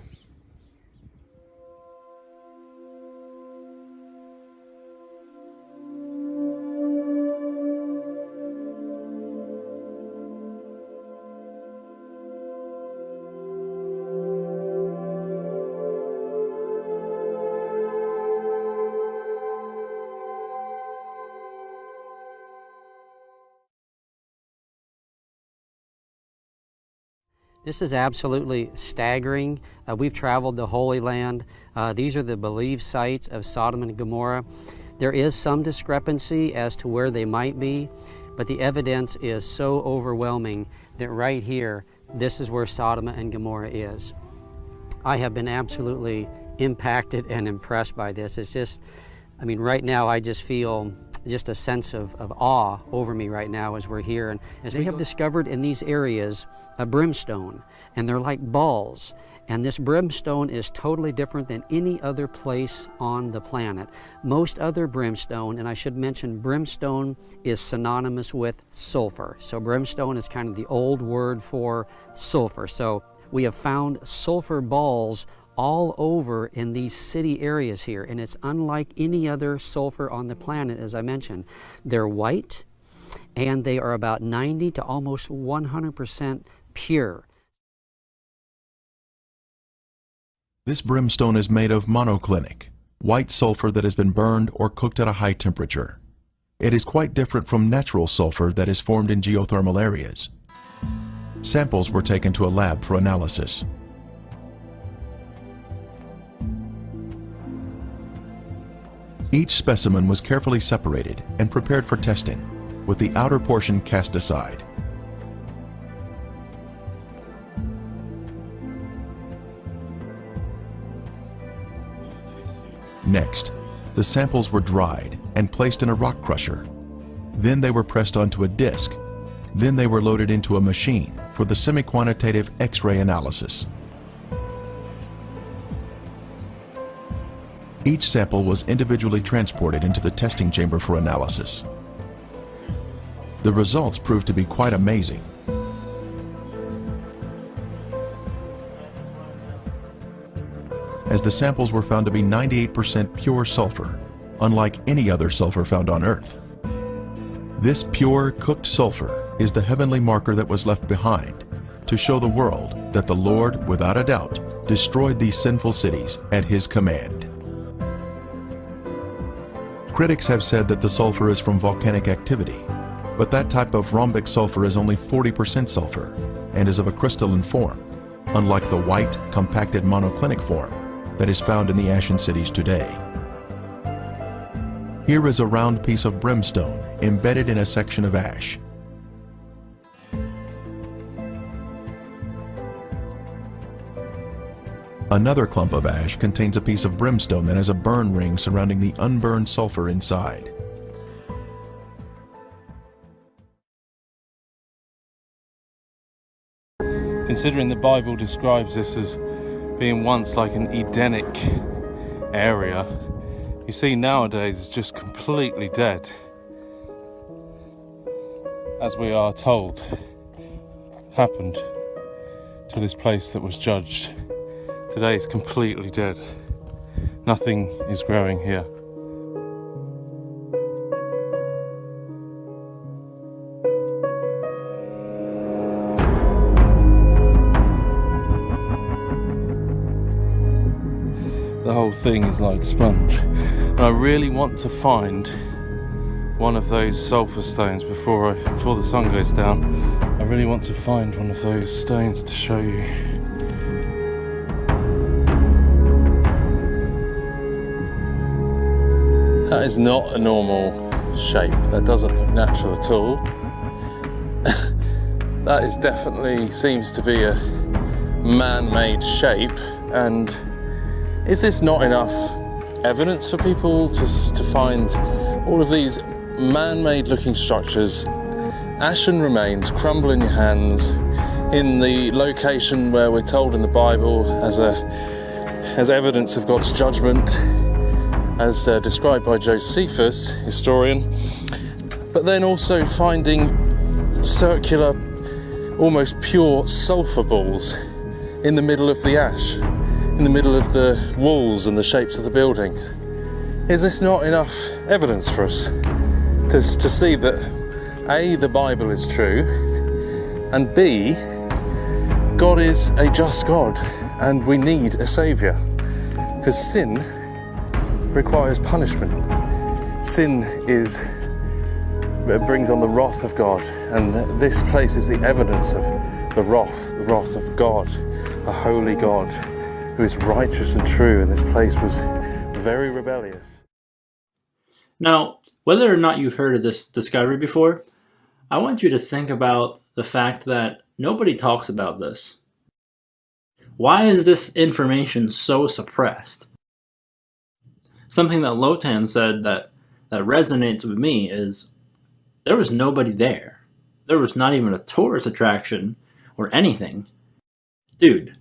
This is absolutely staggering. We've traveled the Holy Land. These are the believed sites of Sodom and Gomorrah. There is some discrepancy as to where they might be, but the evidence is so overwhelming that right here, this is where Sodom and Gomorrah is. I have been absolutely impacted and impressed by this. It's just, I mean, right now I just feel just a sense of awe over me right now as we're here. And as they have discovered in these areas a brimstone, and they're like balls. And this brimstone is totally different than any other place on the planet. Most other brimstone, and I should mention brimstone is synonymous with sulfur. So brimstone is kind of the old word for sulfur. So we have found sulfur balls all over in these city areas here, and it's unlike any other sulfur on the planet, as I mentioned. They're white, and they are about 90 to almost 100% pure. This brimstone is made of monoclinic, white sulfur that has been burned or cooked at a high temperature. It is quite different from natural sulfur that is formed in geothermal areas. Samples were taken to a lab for analysis. Each specimen was carefully separated and prepared for testing, with the outer portion cast aside. Next, the samples were dried and placed in a rock crusher. Then they were pressed onto a disc. Then they were loaded into a machine for the semi-quantitative X-ray analysis. Each sample was individually transported into the testing chamber for analysis. The results proved to be quite amazing. As the samples were found to be 98% pure sulfur, unlike any other sulfur found on Earth. This pure, cooked sulfur is the heavenly marker that was left behind to show the world that the Lord, without a doubt, destroyed these sinful cities at His command. Critics have said that the sulfur is from volcanic activity, but that type of rhombic sulfur is only 40% sulfur and is of a crystalline form, unlike the white, compacted monoclinic form that is found in the ashen cities today. Here is a round piece of brimstone embedded in a section of ash. Another clump of ash contains a piece of brimstone that has a burn ring surrounding the unburned sulfur inside. Considering the Bible describes this as being once like an Edenic area, you see nowadays it's just completely dead. As we are told, happened to this place that was judged. Today it's completely dead. Nothing is growing here. The whole thing is like sponge. And I really want to find one of those sulfur stones before the sun goes down. I really want to find one of those stones to show you. That is not a normal shape. That doesn't look natural at all. That is definitely seems to be a man-made shape. And is this not enough evidence for people to find all of these man-made looking structures, ashen remains, crumble in your hands, in the location where we're told in the Bible as evidence of God's judgment, as described by Josephus, historian, but then also finding circular, almost pure sulfur balls in the middle of the ash, in the middle of the walls and the shapes of the buildings. Is this not enough evidence for us to see that A, the Bible is true, and B, God is a just God and we need a saviour? Because sin requires punishment. Sin brings on the wrath of God, and this place is the evidence of the wrath of God, a holy God who is righteous and true, and this place was very rebellious. Now, whether or not you've heard of this discovery before, I want you to think about the fact that nobody talks about this. Why is this information so suppressed? Something that Lotan said that resonates with me is there was nobody there. There was not even a tourist attraction or anything. Dude,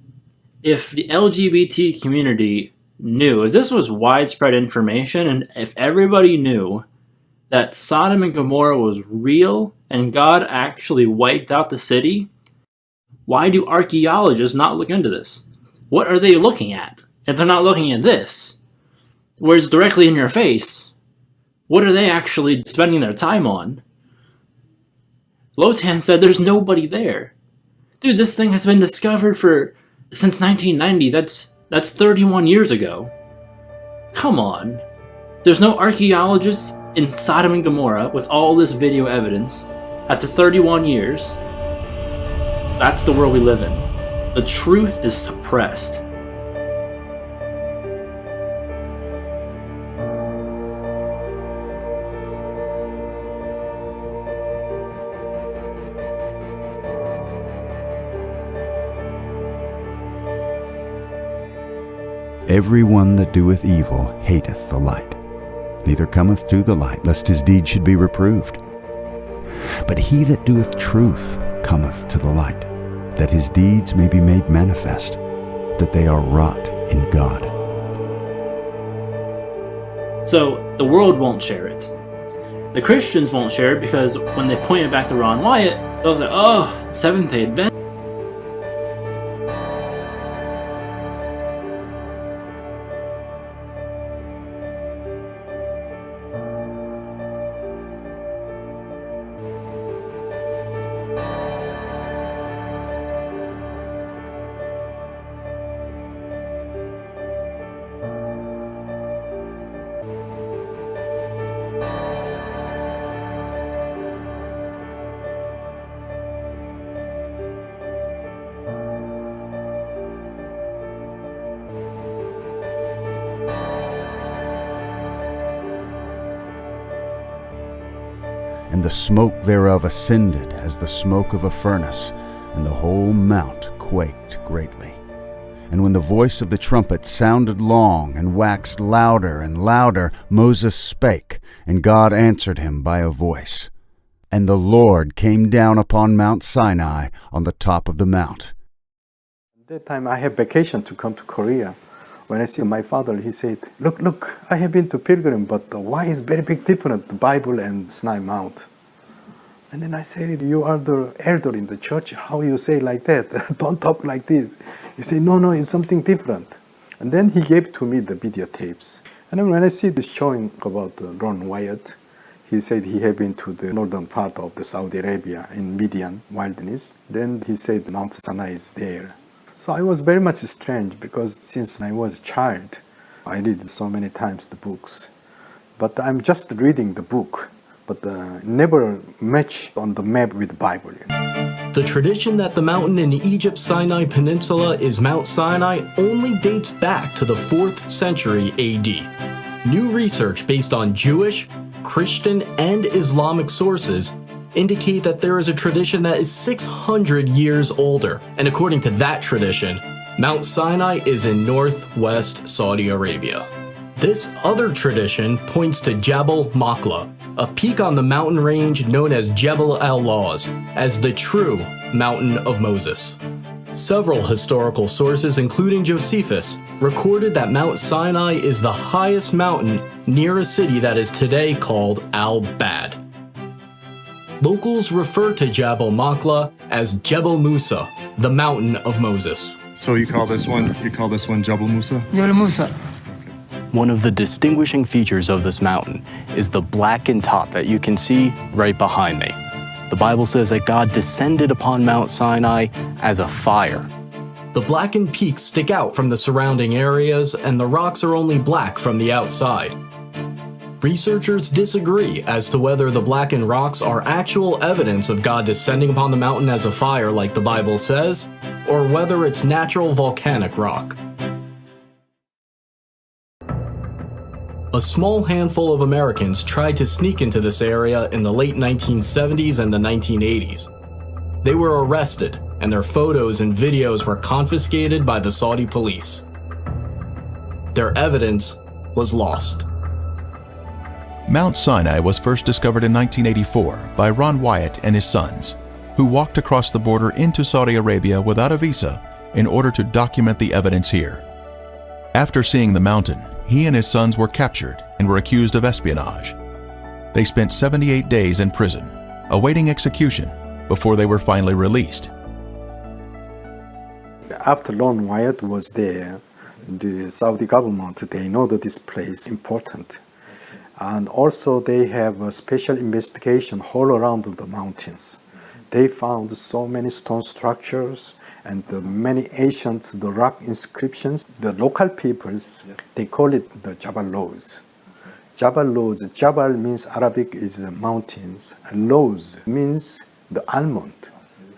if the LGBT community knew, if this was widespread information, and if everybody knew that Sodom and Gomorrah was real and God actually wiped out the city, why do archaeologists not look into this? What are they looking at? If they're not looking at this, where it's directly in your face, what are they actually spending their time on? Lotan said there's nobody there. Dude, this thing has been discovered since 1990. That's 31 years ago. Come on. There's no archaeologists in Sodom and Gomorrah with all this video evidence after 31 years. That's the world we live in. The truth is suppressed. Every one that doeth evil hateth the light, neither cometh to the light, lest his deed should be reproved. But he that doeth truth cometh to the light, that his deeds may be made manifest, that they are wrought in God. So the world won't share it. The Christians won't share it because when they point it back to Ron Wyatt, they'll say, oh, Seventh-day Adventist. And the smoke thereof ascended as the smoke of a furnace, and the whole mount quaked greatly. And when the voice of the trumpet sounded long, and waxed louder and louder, Moses spake, and God answered him by a voice. And the Lord came down upon Mount Sinai on the top of the mount. At that time I have vacation to come to Korea. When I see my father, he said, look, I have been to pilgrim, but why is very big difference, the Bible and Sinai Mount? And then I said, you are the elder in the church, how you say like that? Don't talk like this. He said, no, it's something different. And then he gave to me the videotapes. And then when I see this showing about Ron Wyatt, he said he had been to the northern part of the Saudi Arabia in Midian wilderness. Then he said Mount Sinai is there. So I was very much strange because since I was a child, I read so many times the books. But I'm just reading the book, but never match on the map with the Bible. The tradition that the mountain in Egypt's Sinai Peninsula is Mount Sinai only dates back to the 4th century AD. New research based on Jewish, Christian, and Islamic sources indicate that there is a tradition that is 600 years older. And according to that tradition, Mount Sinai is in northwest Saudi Arabia. This other tradition points to Jabal Makla, a peak on the mountain range known as Jebel al-Lawz, as the true Mountain of Moses. Several historical sources, including Josephus, recorded that Mount Sinai is the highest mountain near a city that is today called Al-Bad. Locals refer to Jabal Makla as Jebel Musa, the Mountain of Moses. So you call this one Jebel Musa? Jebel Musa. One of the distinguishing features of this mountain is the blackened top that you can see right behind me. The Bible says that God descended upon Mount Sinai as a fire. The blackened peaks stick out from the surrounding areas, and the rocks are only black from the outside. Researchers disagree as to whether the blackened rocks are actual evidence of God descending upon the mountain as a fire like the Bible says, or whether it's natural volcanic rock. A small handful of Americans tried to sneak into this area in the late 1970s and the 1980s. They were arrested, and their photos and videos were confiscated by the Saudi police. Their evidence was lost. Mount Sinai was first discovered in 1984 by Ron Wyatt and his sons, who walked across the border into Saudi Arabia without a visa in order to document the evidence here. After seeing the mountain, he and his sons were captured and were accused of espionage. They spent 78 days in prison, awaiting execution, before they were finally released. After Ron Wyatt was there, the Saudi government, they know that this place is important. And also they have a special investigation all around the mountains. They found so many stone structures and many ancient rock inscriptions. The local peoples, they call it the Jabal Lawz. Jabal Lawz, Jabal means Arabic is mountains, and Lawz means the almond.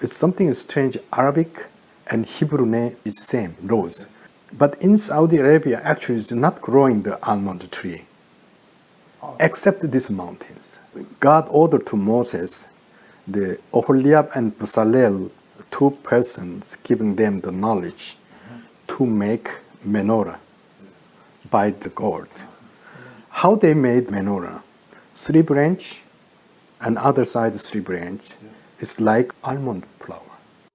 It's something strange, Arabic and Hebrew name is same, Lawz. But in Saudi Arabia, actually it's not growing the almond tree, except these mountains. God ordered to Moses, the Oholiab and Bezalel, 2 persons, giving them the knowledge to make menorah by the gourd. How they made menorah? 3 branch and other side is 3 branch. It's like almond flower.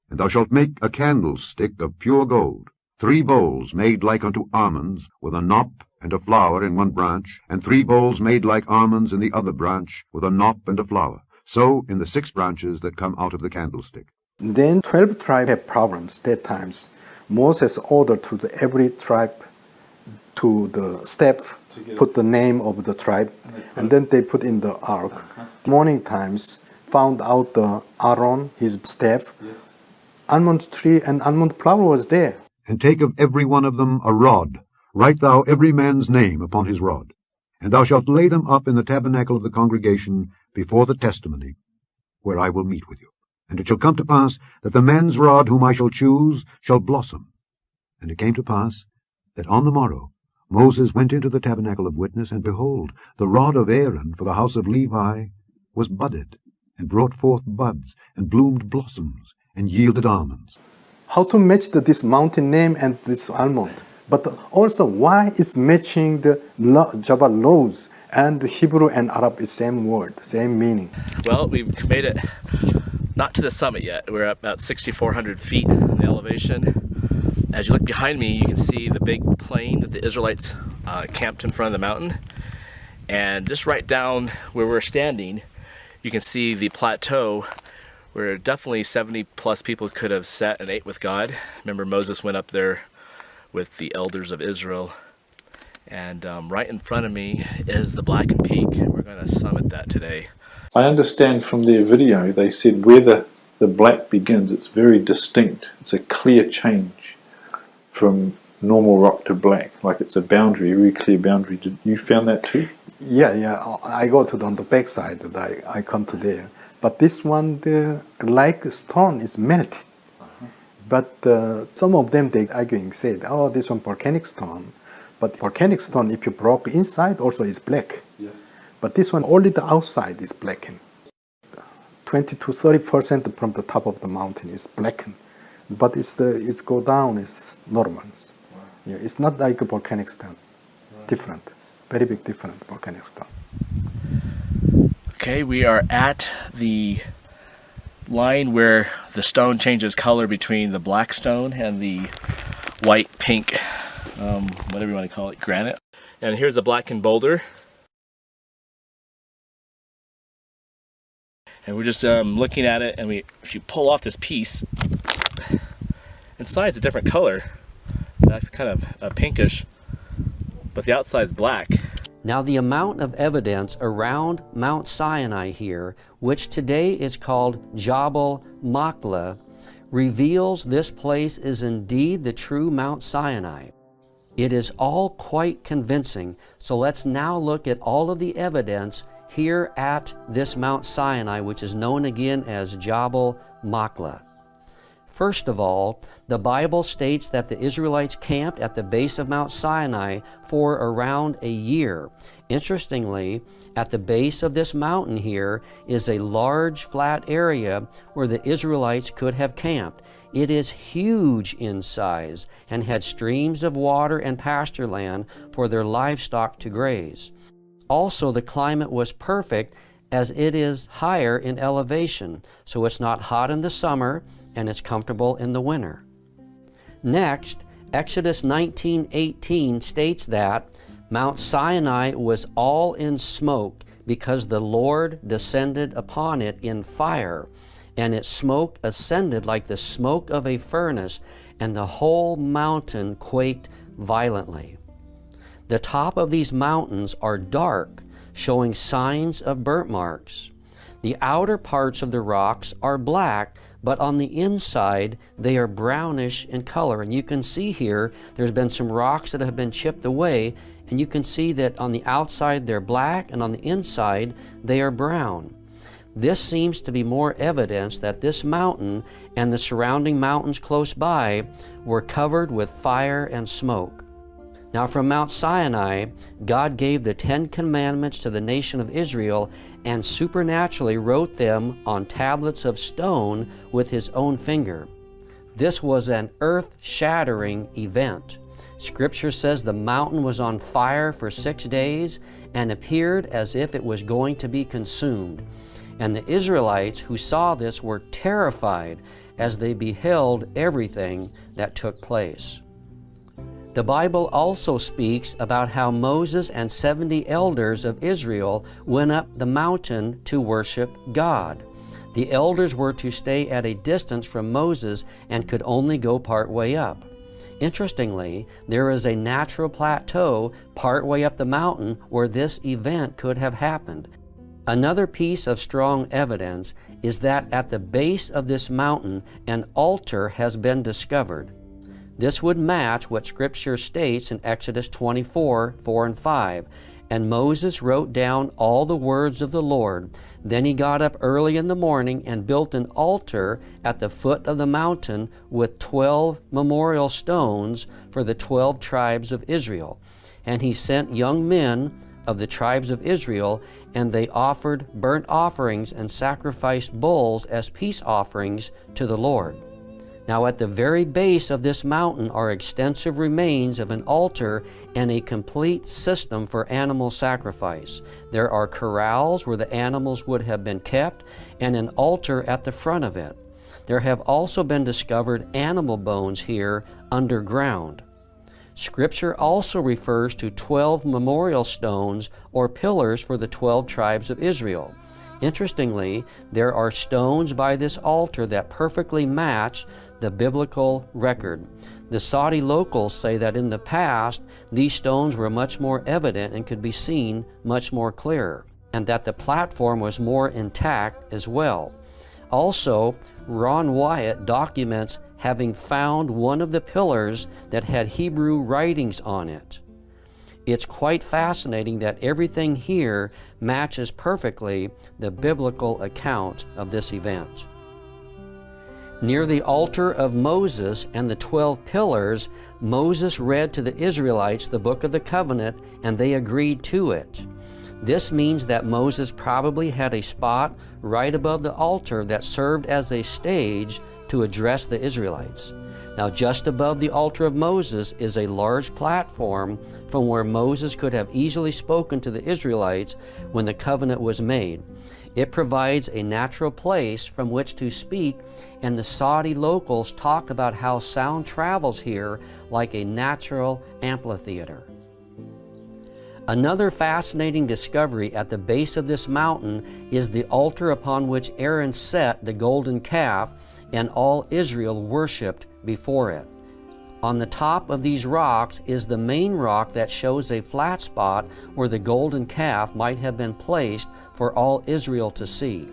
And thou shalt make a candlestick of pure gold, 3 bowls made like unto almonds, with a knop and a flower in one branch, and 3 bowls made like almonds in the other branch, with a knop and a flower. So in the 6 branches that come out of the candlestick. Then 12 tribes have problems that times. Moses ordered to every tribe to the staff, put the name of the tribe, and then they put in the ark. Morning times, found out the Aaron, his staff, almond tree and almond flower was there. And take of every one of them a rod, write thou every man's name upon his rod. And thou shalt lay them up in the tabernacle of the congregation before the testimony, where I will meet with you. And it shall come to pass that the man's rod whom I shall choose shall blossom. And it came to pass that on the morrow Moses went into the tabernacle of witness, and behold, the rod of Aaron for the house of Levi was budded, and brought forth buds, and bloomed blossoms, and yielded almonds. How to match this mountain name and this almond? But also, why is matching the Jabal Loz and the Hebrew and Arab is same word, same meaning? Well, we've made it not to the summit yet. We're at about 6,400 feet in elevation. As you look behind me, you can see the big plain that the Israelites camped in front of the mountain. And just right down where we're standing, you can see the plateau where definitely 70 plus people could have sat and ate with God. Remember, Moses went up there with the elders of Israel. And right in front of me is the Blackened Peak. We're going to summit that today. I understand from their video, they said where the black begins, it's very distinct. It's a clear change from normal rock to black. Like it's a boundary, a very clear boundary. Did you found that too? Yeah. I go to on the back side. I come to there. But this one, like stone is melted. But some of them, they arguing, said, oh, this one volcanic stone. But volcanic stone, if you broke inside, also is black. Yes. But this one, only the outside is blackened. 20 to 30% from the top of the mountain is blackened. But it's go down is normal. Wow. Yeah, it's not like a volcanic stone. Right. Different, very big different volcanic stone. Okay, we are at the line where the stone changes color between the black stone and the white, pink, whatever you want to call it, granite. And here's the blackened boulder. And we're just looking at it, and if you pull off this piece, inside it's a different color. That's kind of a pinkish, but the outside's black. Now the amount of evidence around Mount Sinai here, which today is called Jabal Machlah, reveals this place is indeed the true Mount Sinai. It is all quite convincing, so let's now look at all of the evidence here at this Mount Sinai, which is known again as Jabal Machlah. First of all, the Bible states that the Israelites camped at the base of Mount Sinai for around a year. Interestingly, at the base of this mountain here is a large flat area where the Israelites could have camped. It is huge in size and had streams of water and pasture land for their livestock to graze. Also, the climate was perfect as it is higher in elevation, so it's not hot in the summer and it's comfortable in the winter. Next, Exodus 19:18 states that Mount Sinai was all in smoke because the Lord descended upon it in fire, and its smoke ascended like the smoke of a furnace, and the whole mountain quaked violently. The top of these mountains are dark, showing signs of burnt marks. The outer parts of the rocks are black, but on the inside they are brownish in color. And you can see here there's been some rocks that have been chipped away, and you can see that on the outside they're black and on the inside they are brown. This seems to be more evidence that this mountain and the surrounding mountains close by were covered with fire and smoke. Now from Mount Sinai, God gave the 10 Commandments to the nation of Israel and supernaturally wrote them on tablets of stone with His own finger. This was an earth-shattering event. Scripture says the mountain was on fire for 6 days and appeared as if it was going to be consumed. And the Israelites who saw this were terrified as they beheld everything that took place. The Bible also speaks about how Moses and 70 elders of Israel went up the mountain to worship God. The elders were to stay at a distance from Moses and could only go part way up. Interestingly, there is a natural plateau part way up the mountain where this event could have happened. Another piece of strong evidence is that at the base of this mountain an altar has been discovered. This would match what Scripture states in Exodus 24, 4 and 5. And Moses wrote down all the words of the Lord. Then he got up early in the morning and built an altar at the foot of the mountain with 12 memorial stones for the 12 tribes of Israel. And he sent young men of the tribes of Israel, and they offered burnt offerings and sacrificed bulls as peace offerings to the Lord. Now at the very base of this mountain are extensive remains of an altar and a complete system for animal sacrifice. There are corrals where the animals would have been kept and an altar at the front of it. There have also been discovered animal bones here underground. Scripture also refers to 12 memorial stones or pillars for the 12 tribes of Israel. Interestingly, there are stones by this altar that perfectly match the biblical record. The Saudi locals say that in the past, these stones were much more evident and could be seen much more clearer, and that the platform was more intact as well. Also, Ron Wyatt documents having found one of the pillars that had Hebrew writings on it. It's quite fascinating that everything here matches perfectly the biblical account of this event. Near the altar of Moses and the 12 pillars, Moses read to the Israelites the book of the covenant, and they agreed to it. This means that Moses probably had a spot right above the altar that served as a stage to address the Israelites. Now, just above the altar of Moses is a large platform from where Moses could have easily spoken to the Israelites when the covenant was made. It provides a natural place from which to speak, and the Saudi locals talk about how sound travels here like a natural amphitheater. Another fascinating discovery at the base of this mountain is the altar upon which Aaron set the golden calf, and all Israel worshipped before it. On the top of these rocks is the main rock that shows a flat spot where the golden calf might have been placed for all Israel to see.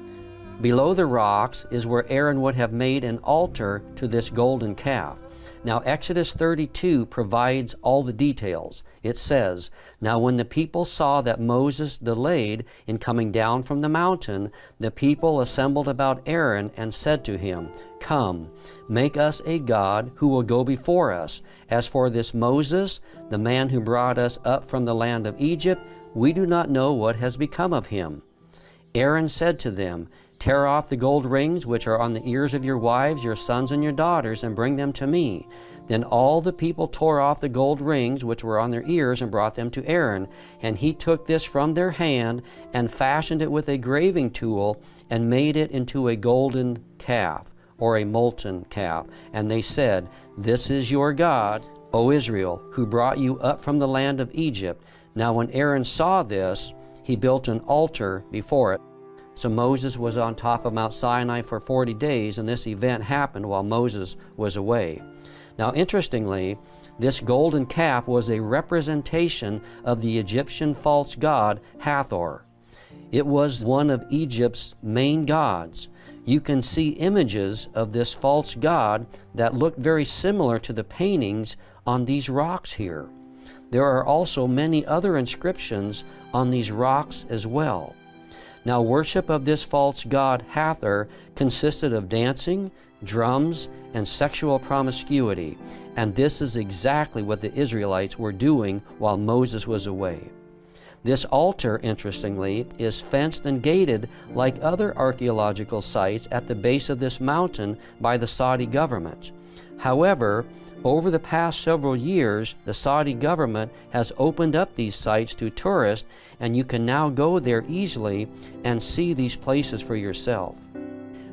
Below the rocks is where Aaron would have made an altar to this golden calf. Now, Exodus 32 provides all the details. It says, "Now when the people saw that Moses delayed in coming down from the mountain, the people assembled about Aaron and said to him, 'Come, make us a god who will go before us. As for this Moses, the man who brought us up from the land of Egypt, we do not know what has become of him.' Aaron said to them, 'Tear off the gold rings which are on the ears of your wives, your sons, and your daughters, and bring them to me.' Then all the people tore off the gold rings which were on their ears and brought them to Aaron. And he took this from their hand and fashioned it with a graving tool and made it into a golden calf, or a molten calf. And they said, 'This is your God, O Israel, who brought you up from the land of Egypt.' Now when Aaron saw this, he built an altar before it." So Moses was on top of Mount Sinai for 40 days, and this event happened while Moses was away. Now, interestingly, this golden calf was a representation of the Egyptian false god Hathor. It was one of Egypt's main gods. You can see images of this false god that look very similar to the paintings on these rocks here. There are also many other inscriptions on these rocks as well. Now, worship of this false god Hathor consisted of dancing, drums, and sexual promiscuity, and this is exactly what the Israelites were doing while Moses was away. This altar, interestingly, is fenced and gated like other archaeological sites at the base of this mountain by the Saudi government. However, Over the past several years, the Saudi government has opened up these sites to tourists, and you can now go there easily and see these places for yourself.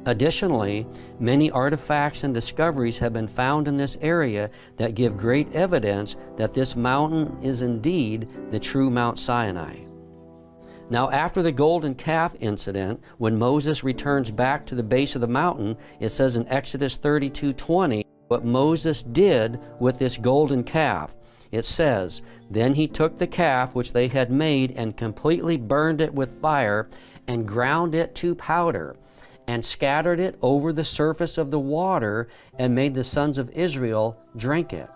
Additionally, many artifacts and discoveries have been found in this area that give great evidence that this mountain is indeed the true Mount Sinai. Now, after the golden calf incident, when Moses returns back to the base of the mountain, it says in Exodus 32:20, what Moses did with this golden calf. It says, "Then he took the calf which they had made and completely burned it with fire and ground it to powder and scattered it over the surface of the water and made the sons of Israel drink it."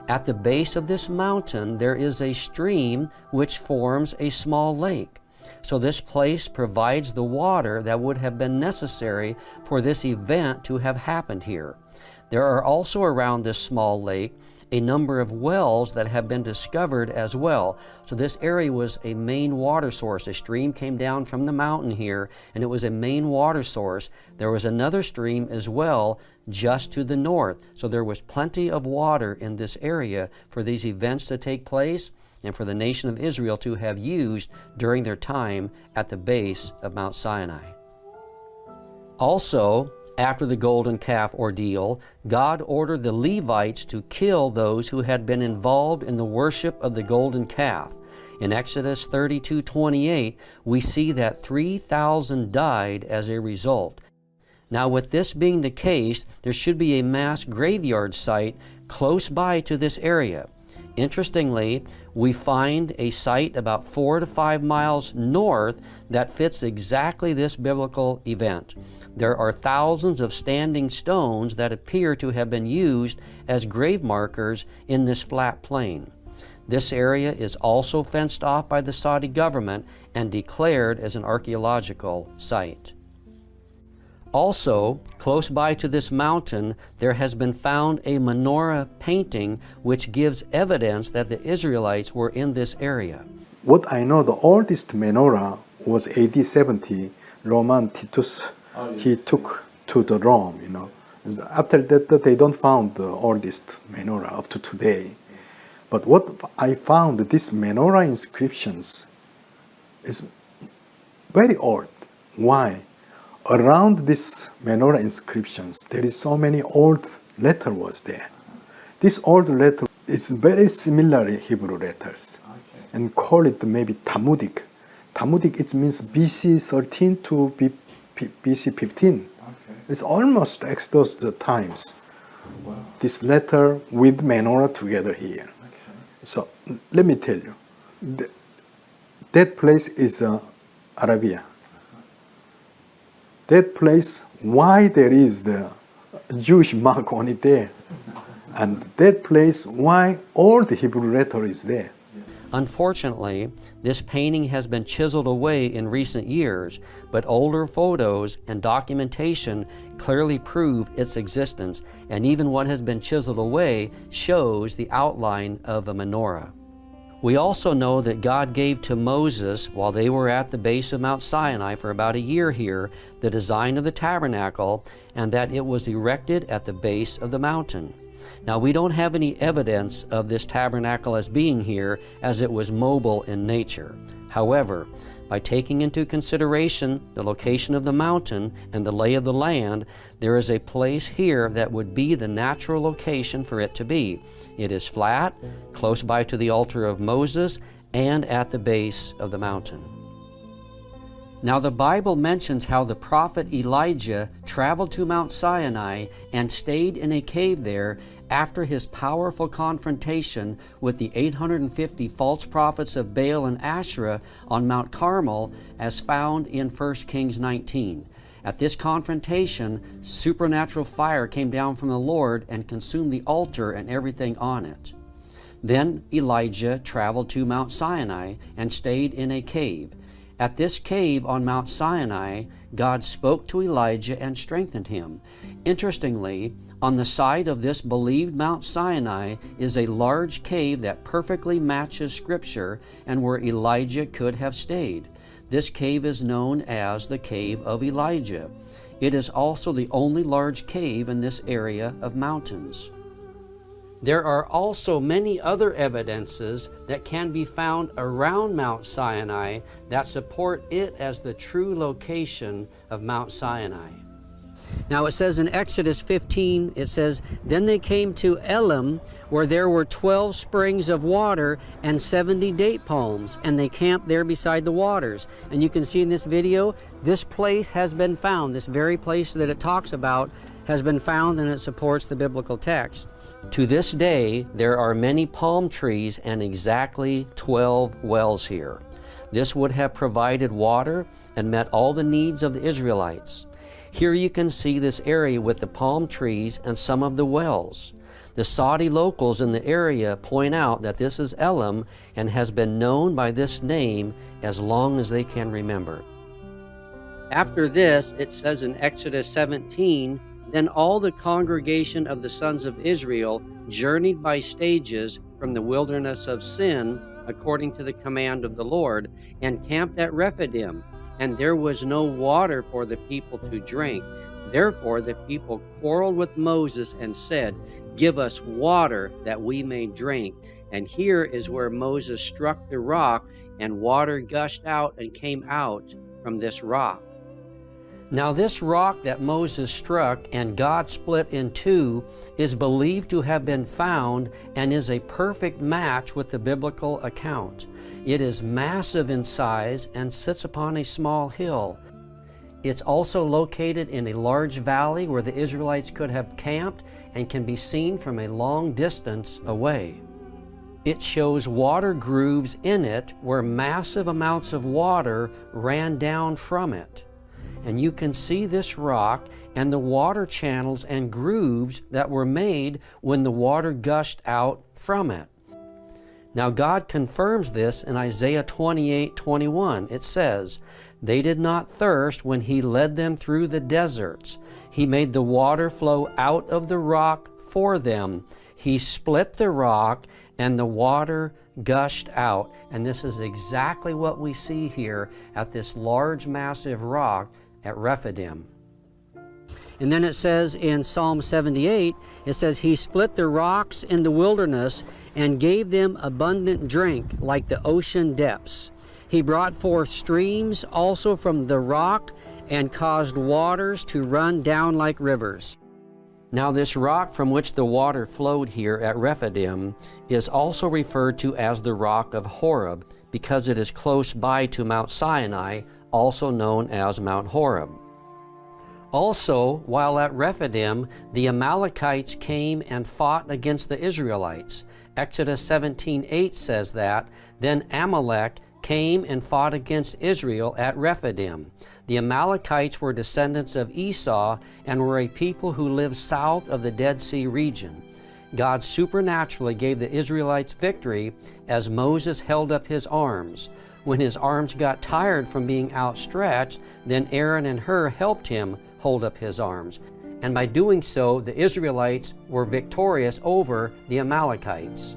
At the base of this mountain there is a stream which forms a small lake. So this place provides the water that would have been necessary for this event to have happened here. There are also around this small lake a number of wells that have been discovered as well. So this area was a main water source. A stream came down from the mountain here, and it was a main water source. There was another stream as well just to the north. So there was plenty of water in this area for these events to take place and for the nation of Israel to have used during their time at the base of Mount Sinai. Also, after the golden calf ordeal, God ordered the Levites to kill those who had been involved in the worship of the golden calf. In Exodus 32:28, we see that 3,000 died as a result. Now, with this being the case, there should be a mass graveyard site close by to this area. Interestingly, we find a site about 4 to 5 miles north that fits exactly this biblical event. There are thousands of standing stones that appear to have been used as grave markers in this flat plain. This area is also fenced off by the Saudi government and declared as an archaeological site. Also, close by to this mountain, there has been found a menorah painting which gives evidence that the Israelites were in this area. What I know, the oldest menorah was AD 70. Roman Titus, he took to the Rome, After that, they don't found the oldest menorah up to today. But what I found, this menorah inscriptions is very old. Why? Around this menorah inscriptions, there is so many old letter was there. This old letter is very similar Hebrew letters, and call it maybe Talmudic. Talmudic, it means BC 13 to BC 15. It's almost Exodus times. Wow. This letter with menorah together here. So let me tell you, that place is Arabia. That place, why there is the Jewish mark on it there, and that place, why all the Hebrew letter is there. Unfortunately, this painting has been chiseled away in recent years, but older photos and documentation clearly prove its existence, and even what has been chiseled away shows the outline of a menorah. We also know that God gave to Moses, while they were at the base of Mount Sinai for about a year here, the design of the tabernacle, and that it was erected at the base of the mountain. Now, we don't have any evidence of this tabernacle as being here, as it was mobile in nature. However, by taking into consideration the location of the mountain and the lay of the land, there is a place here that would be the natural location for it to be. It is flat, close by to the altar of Moses, and at the base of the mountain. Now, the Bible mentions how the prophet Elijah traveled to Mount Sinai and stayed in a cave there after his powerful confrontation with the 850 false prophets of Baal and Asherah on Mount Carmel, as found in 1 Kings 19. At this confrontation, supernatural fire came down from the Lord and consumed the altar and everything on it. Then Elijah traveled to Mount Sinai and stayed in a cave. At this cave on Mount Sinai, God spoke to Elijah and strengthened him. Interestingly, on the side of this believed Mount Sinai is a large cave that perfectly matches Scripture and where Elijah could have stayed. This cave is known as the Cave of Elijah. It is also the only large cave in this area of mountains. There are also many other evidences that can be found around Mount Sinai that support it as the true location of Mount Sinai. Now it says in Exodus 15, it says, "Then they came to Elim, where there were 12 springs of water and 70 date palms, and they camped there beside the waters." And you can see in this video, this place has been found. This very place that it talks about has been found, and it supports the biblical text. To this day, there are many palm trees and exactly 12 wells here. This would have provided water and met all the needs of the Israelites. Here you can see this area with the palm trees and some of the wells. The Saudi locals in the area point out that this is Elim and has been known by this name as long as they can remember. After this, it says in Exodus 17, "Then all the congregation of the sons of Israel journeyed by stages from the wilderness of Sin, according to the command of the Lord, and camped at Rephidim. And there was no water for the people to drink. Therefore the people quarreled with Moses and said, 'Give us water that we may drink.' And here is where Moses struck the rock, and water gushed out and came out from this rock." Now this rock that Moses struck and God split in two is believed to have been found and is a perfect match with the biblical account. It is massive in size and sits upon a small hill. It's also located in a large valley where the Israelites could have camped and can be seen from a long distance away. It shows water grooves in it where massive amounts of water ran down from it. And you can see this rock and the water channels and grooves that were made when the water gushed out from it. Now God confirms this in Isaiah 28:21. It says, "They did not thirst when he led them through the deserts. He made the water flow out of the rock for them. He split the rock and the water gushed out." And this is exactly what we see here at this large, massive rock at Rephidim. And then it says in Psalm 78, it says, "He split the rocks in the wilderness and gave them abundant drink like the ocean depths. He brought forth streams also from the rock and caused waters to run down like rivers." Now this rock from which the water flowed here at Rephidim is also referred to as the rock of Horeb because it is close by to Mount Sinai, also known as Mount Horeb. Also, while at Rephidim, the Amalekites came and fought against the Israelites. Exodus 17:8 says that, "Then Amalek came and fought against Israel at Rephidim." The Amalekites were descendants of Esau and were a people who lived south of the Dead Sea region. God supernaturally gave the Israelites victory as Moses held up his arms. When his arms got tired from being outstretched, then Aaron and Hur helped him hold up his arms. And by doing so, the Israelites were victorious over the Amalekites.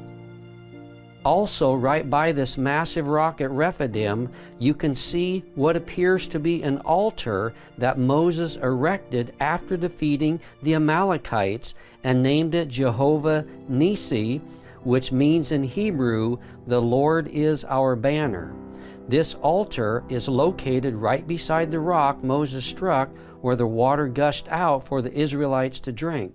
Also, right by this massive rock at Rephidim, you can see what appears to be an altar that Moses erected after defeating the Amalekites and named it Jehovah Nissi, which means in Hebrew, "The Lord is our banner." This altar is located right beside the rock Moses struck where the water gushed out for the Israelites to drink.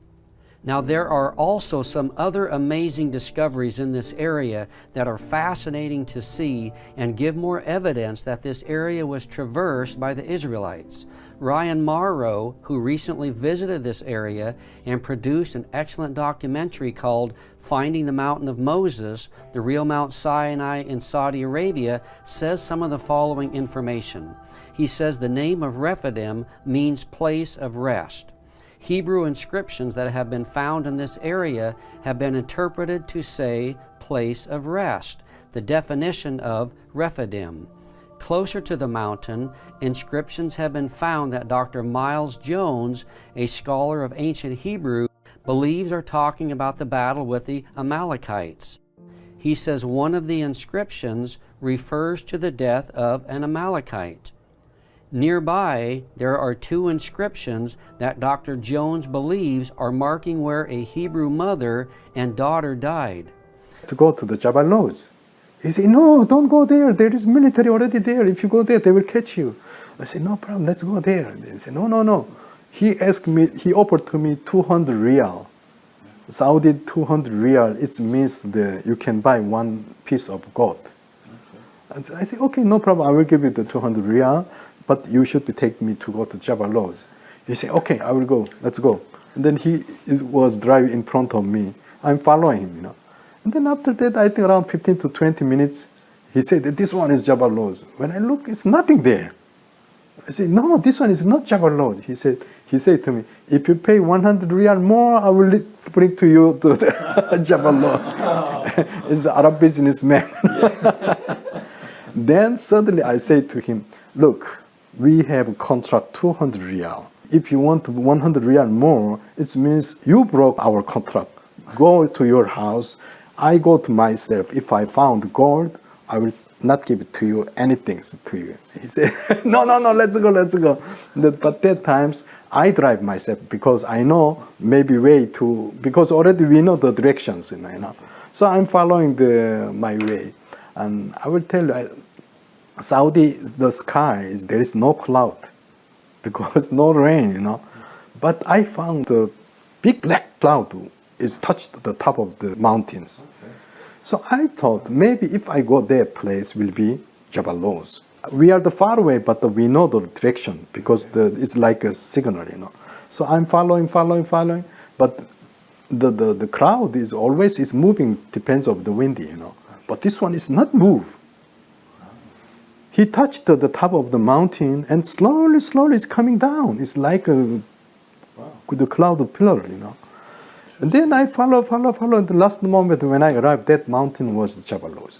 Now there are also some other amazing discoveries in this area that are fascinating to see and give more evidence that this area was traversed by the Israelites. Ryan Morrow, who recently visited this area and produced an excellent documentary called Finding the Mountain of Moses, the real Mount Sinai in Saudi Arabia, says some of the following information. He says the name of Rephidim means place of rest. Hebrew inscriptions that have been found in this area have been interpreted to say place of rest, the definition of Rephidim. Closer to the mountain, inscriptions have been found that Dr. Miles Jones, a scholar of ancient Hebrew, believes are talking about the battle with the Amalekites. He says one of the inscriptions refers to the death of an Amalekite. Nearby, there are two inscriptions that Dr. Jones believes are marking where a Hebrew mother and daughter died. To go to the Jabal Lodge. He said, no, don't go there. There is military already there. If you go there, they will catch you. I said, no problem, let's go there. And he said, no. He offered to me 200 riyal. Saudi 200 riyal, it means you can buy one piece of gold. And I said, okay, no problem, I will give you the 200 riyal, but you should take me to go to Jabal Lodge. He said, okay, I will go, let's go. And then he was driving in front of me. I'm following him, And then after that, I think around 15 to 20 minutes, he said, this one is Jabal Lodge. When I look, it's nothing there. I said, no, this one is not Jabal Lodge. He said to me, if you pay 100 riyal more, I will bring to you to the Jabal Lodge. He's an Arab businessman. Then suddenly I say to him, look, we have a contract 200 riyal. If you want 100 riyal more, it means you broke our contract. Go to your house. I go to myself. If I found gold, I will not give it to you, anything to you. He said, no, let's go. But that times, I drive myself because I know maybe way to, because already we know the directions, So I'm following my way. And I will tell you, Saudi, the sky, there is no cloud because no rain, But I found the big black cloud is touched the top of the mountains. Okay. So I thought maybe if I go there, place will be Jabal Lodge. We are the far away, but we know the direction because it's like a signal, So I'm following, but the crowd is always moving, depends on the wind, But this one is not move. He touched the top of the mountain and slowly it's coming down. It's like the cloud pillar, And then I follow. And the last moment when I arrived, that mountain was the Jabal Lodge.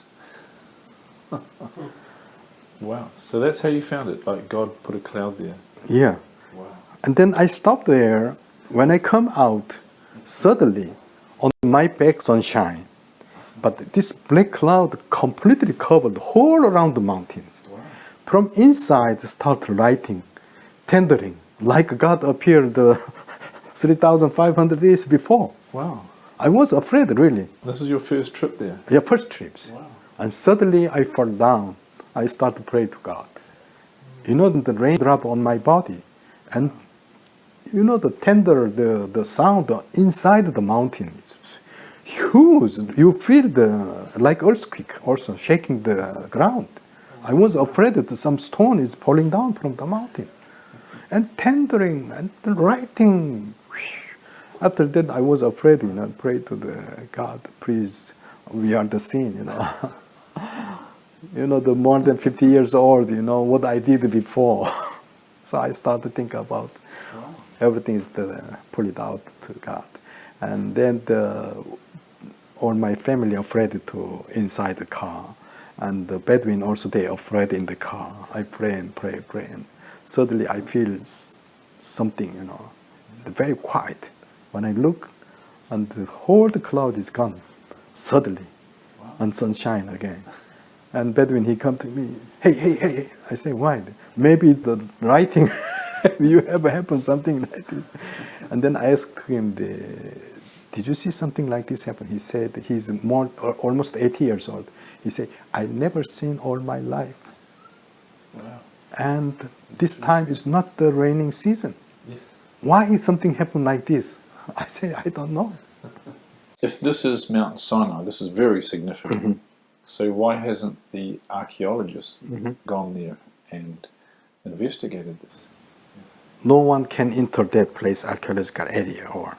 Wow. So that's how you found it, like God put a cloud there. Yeah. Wow. And then I stopped there. When I come out, suddenly on my back sunshine, but this black cloud completely covered all around the mountains. Wow. From inside, start lighting, tendering, like God appeared 3,500 years before. Wow. I was afraid, really. This is your first trip there? Yeah, first trips. Wow. And suddenly I fall down. I start to pray to God. The rain drop on my body. And the tender, the sound inside the mountain is huge. You feel like earthquake also shaking the ground. I was afraid that some stone is falling down from the mountain. And tendering and writing. After that, I was afraid, pray to the God, please, we are the sin, the more than 50 years old, what I did before. So I started to think about everything is pull it out to God. And then all my family afraid to inside the car. And the Bedouin also, they afraid in the car. I pray and pray. And suddenly I feel something, very quiet. When I look, and the whole cloud is gone, suddenly, and sunshine again. And Bedouin, he come to me, hey. I say, why? Maybe the writing, you ever happen something like this? And then I asked him, did you see something like this happen? He said, he's almost 80 years old. He said, I never seen all my life. Wow. And this time is not the raining season. Yes. Why something happened like this? I say, I don't know. If this is Mount Sinai, this is very significant. Mm-hmm. So why hasn't the archaeologists gone there and investigated this? No one can enter that place, archaeological area, or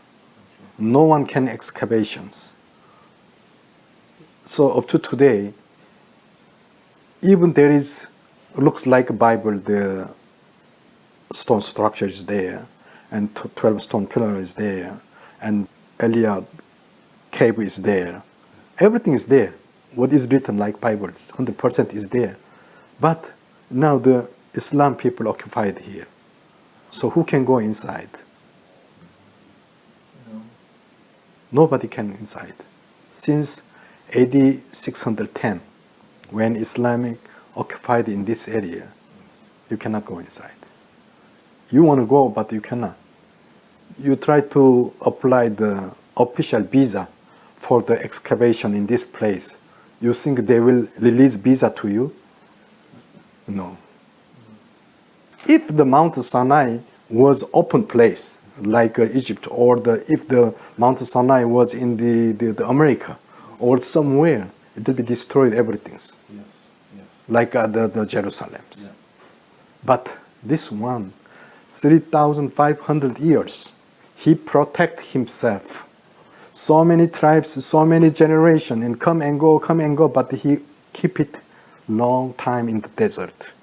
no one can excavations. So up to today, even there is, looks like a Bible, the stone structure is there, and 12 stone pillar is there, and Eliad cave is there. Everything is there. What is written like Bible, 100% is there. But now the Islam people occupied here. So who can go inside? Nobody can inside. Since AD 610, when Islamic occupied in this area, You cannot go inside. You want to go, but you cannot. You try to apply the official visa for the excavation in this place. You think they will release visa to you? No. If the Mount Sinai was open place, like Egypt, or if the Mount Sinai was in the America, or somewhere, it will be destroyed everything. Yes. Yes. Like the Jerusalems. Yeah. But this one, 3,500 years, he protect himself. So many tribes, so many generations, and come and go, but he keep it long time in the desert.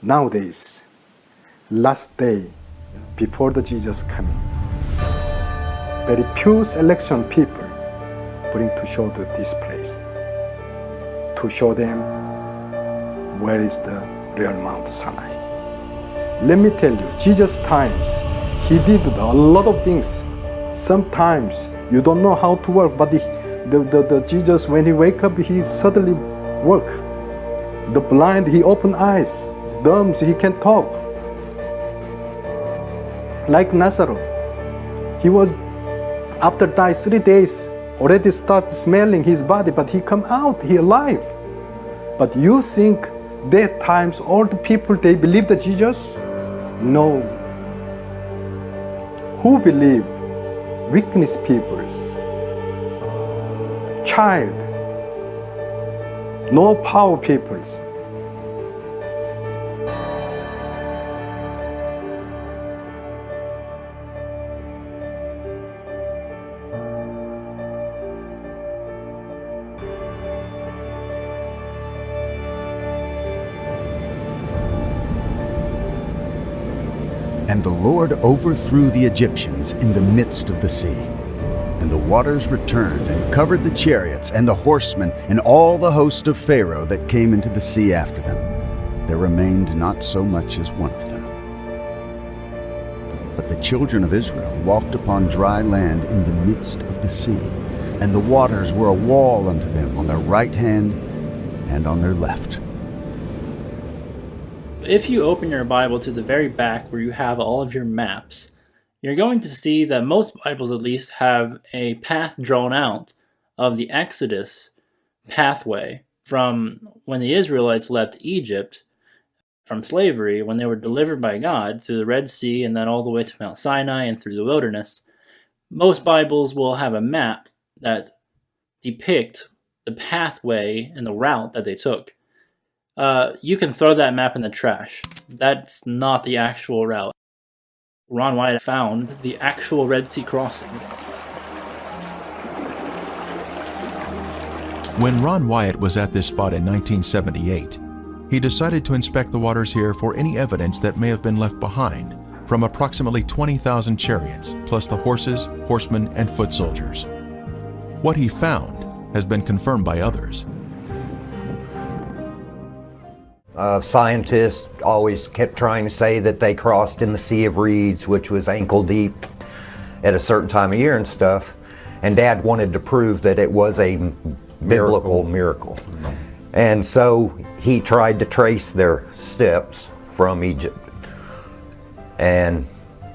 Nowadays, last day before the Jesus coming, very few selection people bring to show this place, to show them where is the real Mount Sinai. Let me tell you, Jesus times, he did a lot of things. Sometimes you don't know how to work, but the Jesus, when he wake up, he suddenly work. The blind, he open eyes. Dumb, he can talk. Like Nazareth, he was, after die 3 days, already start smelling his body, but he come out, he alive. But you think that times all the people, they believe that Jesus? No. Who believe? Weakness peoples. Child. No power peoples. And the Lord overthrew the Egyptians in the midst of the sea. And the waters returned and covered the chariots and the horsemen and all the host of Pharaoh that came into the sea after them. There remained not so much as one of them. But the children of Israel walked upon dry land in the midst of the sea, and the waters were a wall unto them on their right hand and on their left. If you open your Bible to the very back where you have all of your maps, you're going to see that most Bibles at least have a path drawn out of the Exodus pathway from when the Israelites left Egypt from slavery, when they were delivered by God through the Red Sea and then all the way to Mount Sinai and through the wilderness. Most Bibles will have a map that depict the pathway and the route that they took. You can throw that map in the trash. That's not the actual route. Ron Wyatt found the actual Red Sea crossing. When Ron Wyatt was at this spot in 1978, he decided to inspect the waters here for any evidence that may have been left behind from approximately 20,000 chariots, plus the horses, horsemen, and foot soldiers. What he found has been confirmed by others. Scientists always kept trying to say that they crossed in the Sea of Reeds, which was ankle deep at a certain time of year and stuff. And Dad wanted to prove that it was a biblical miracle. And so he tried to trace their steps from Egypt. And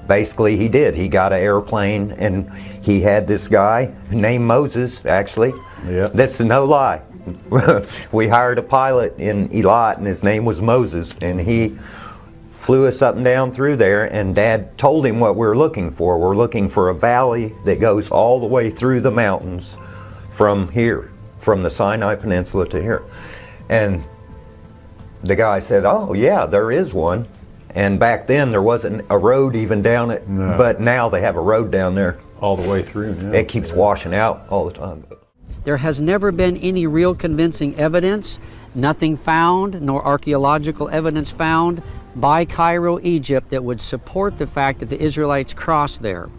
basically he did. He got an airplane and he had this guy named Moses, actually. Yeah. That's no lie. We hired a pilot in Eilat and his name was Moses, and he flew us up and down through there, and Dad told him what we're looking for. We're looking for a valley that goes all the way through the mountains from here, from the Sinai Peninsula to here. And the guy said, oh yeah, there is one. And back then there wasn't a road even down it, but now they have a road down there. All the way through, yeah. It keeps washing out all the time. There has never been any real convincing evidence, nothing found, nor archaeological evidence found by Cairo, Egypt, that would support the fact that the Israelites crossed there.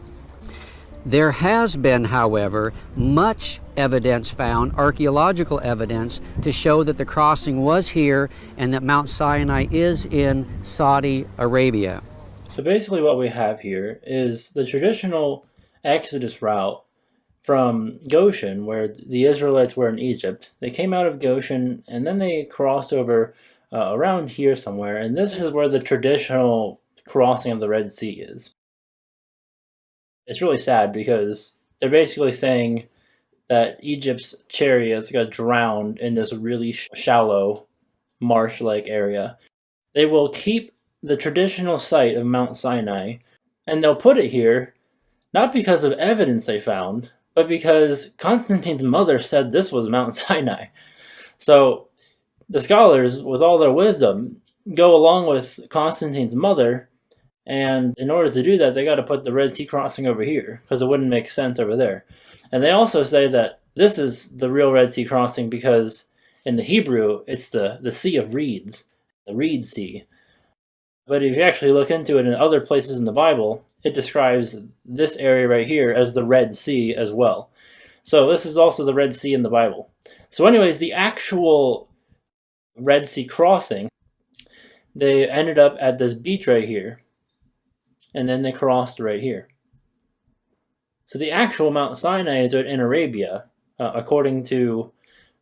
There has been, however, much evidence found, archaeological evidence, to show that the crossing was here and that Mount Sinai is in Saudi Arabia. So basically what we have here is the traditional Exodus route from Goshen, where the Israelites were in Egypt. They came out of Goshen and then they crossed over around here somewhere, and this is where the traditional crossing of the Red Sea is. It's really sad because they're basically saying that Egypt's chariots got drowned in this really shallow marsh-like area. They will keep the traditional site of Mount Sinai, and they'll put it here not because of evidence they found, but because Constantine's mother said this was Mount Sinai. So the scholars, with all their wisdom, go along with Constantine's mother, and in order to do that, they got to put the Red Sea crossing over here, because it wouldn't make sense over there. And they also say that this is the real Red Sea crossing because in the Hebrew, it's the Sea of Reeds, the Reed Sea. But if you actually look into it in other places in the Bible, it describes this area right here as the Red Sea as well. So this is also the Red Sea in the Bible. So anyways, the actual Red Sea crossing, they ended up at this beach right here, and then they crossed right here. So the actual Mount Sinai is in Arabia. According to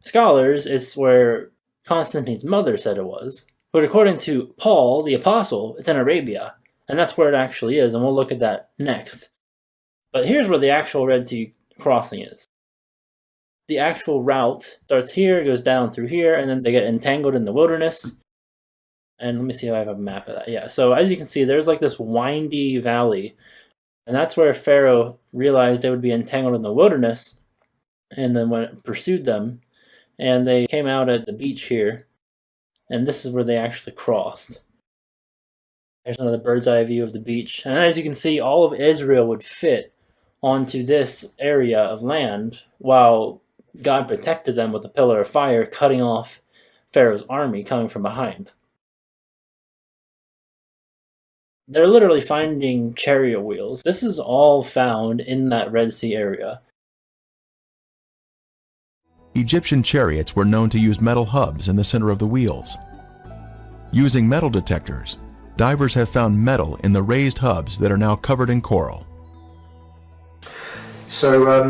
scholars, it's where Constantine's mother said it was. But according to Paul, the apostle, it's in Arabia. And that's where it actually is, and we'll look at that next. But here's where the actual Red Sea crossing is. The actual route starts here, goes down through here, and then they get entangled in the wilderness. And let me see if I have a map of that. Yeah, so as you can see, there's like this windy valley. And that's where Pharaoh realized they would be entangled in the wilderness, and then when it pursued them, and they came out at the beach here, and this is where they actually crossed. There's another bird's eye view of the beach. And as you can see, all of Israel would fit onto this area of land while God protected them with a pillar of fire, cutting off Pharaoh's army coming from behind. They're literally finding chariot wheels. This is all found in that Red Sea area. Egyptian chariots were known to use metal hubs in the center of the wheels. Using metal detectors, divers have found metal in the raised hubs that are now covered in coral. So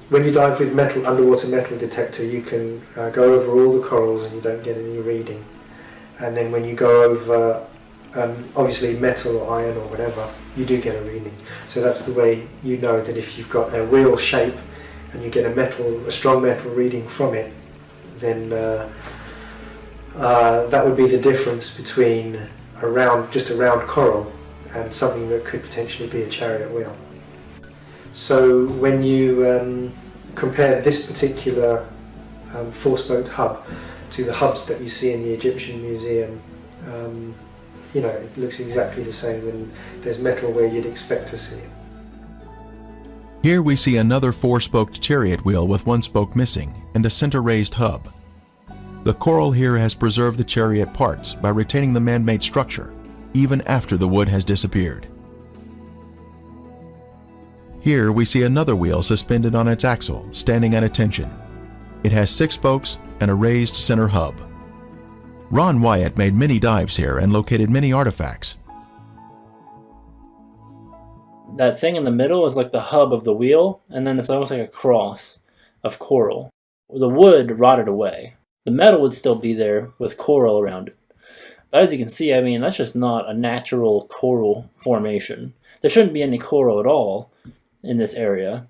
when you dive with underwater metal detector, you can go over all the corals and you don't get any reading. And then when you go over obviously metal or iron or whatever, you do get a reading. So that's the way you know that if you've got a wheel shape and you get a strong metal reading from it, then that would be the difference between just a round coral and something that could potentially be a chariot wheel. So when you compare this particular four-spoked hub to the hubs that you see in the Egyptian Museum, it looks exactly the same, and there's metal where you'd expect to see it. Here we see another four-spoked chariot wheel with one spoke missing and a center-raised hub. The coral here has preserved the chariot parts by retaining the man-made structure, even after the wood has disappeared. Here we see another wheel suspended on its axle, standing at attention. It has 6 spokes and a raised center hub. Ron Wyatt made many dives here and located many artifacts. That thing in the middle is like the hub of the wheel, and then it's almost like a cross of coral. The wood rotted away. The metal would still be there with coral around it. But as you can see, that's just not a natural coral formation. There shouldn't be any coral at all in this area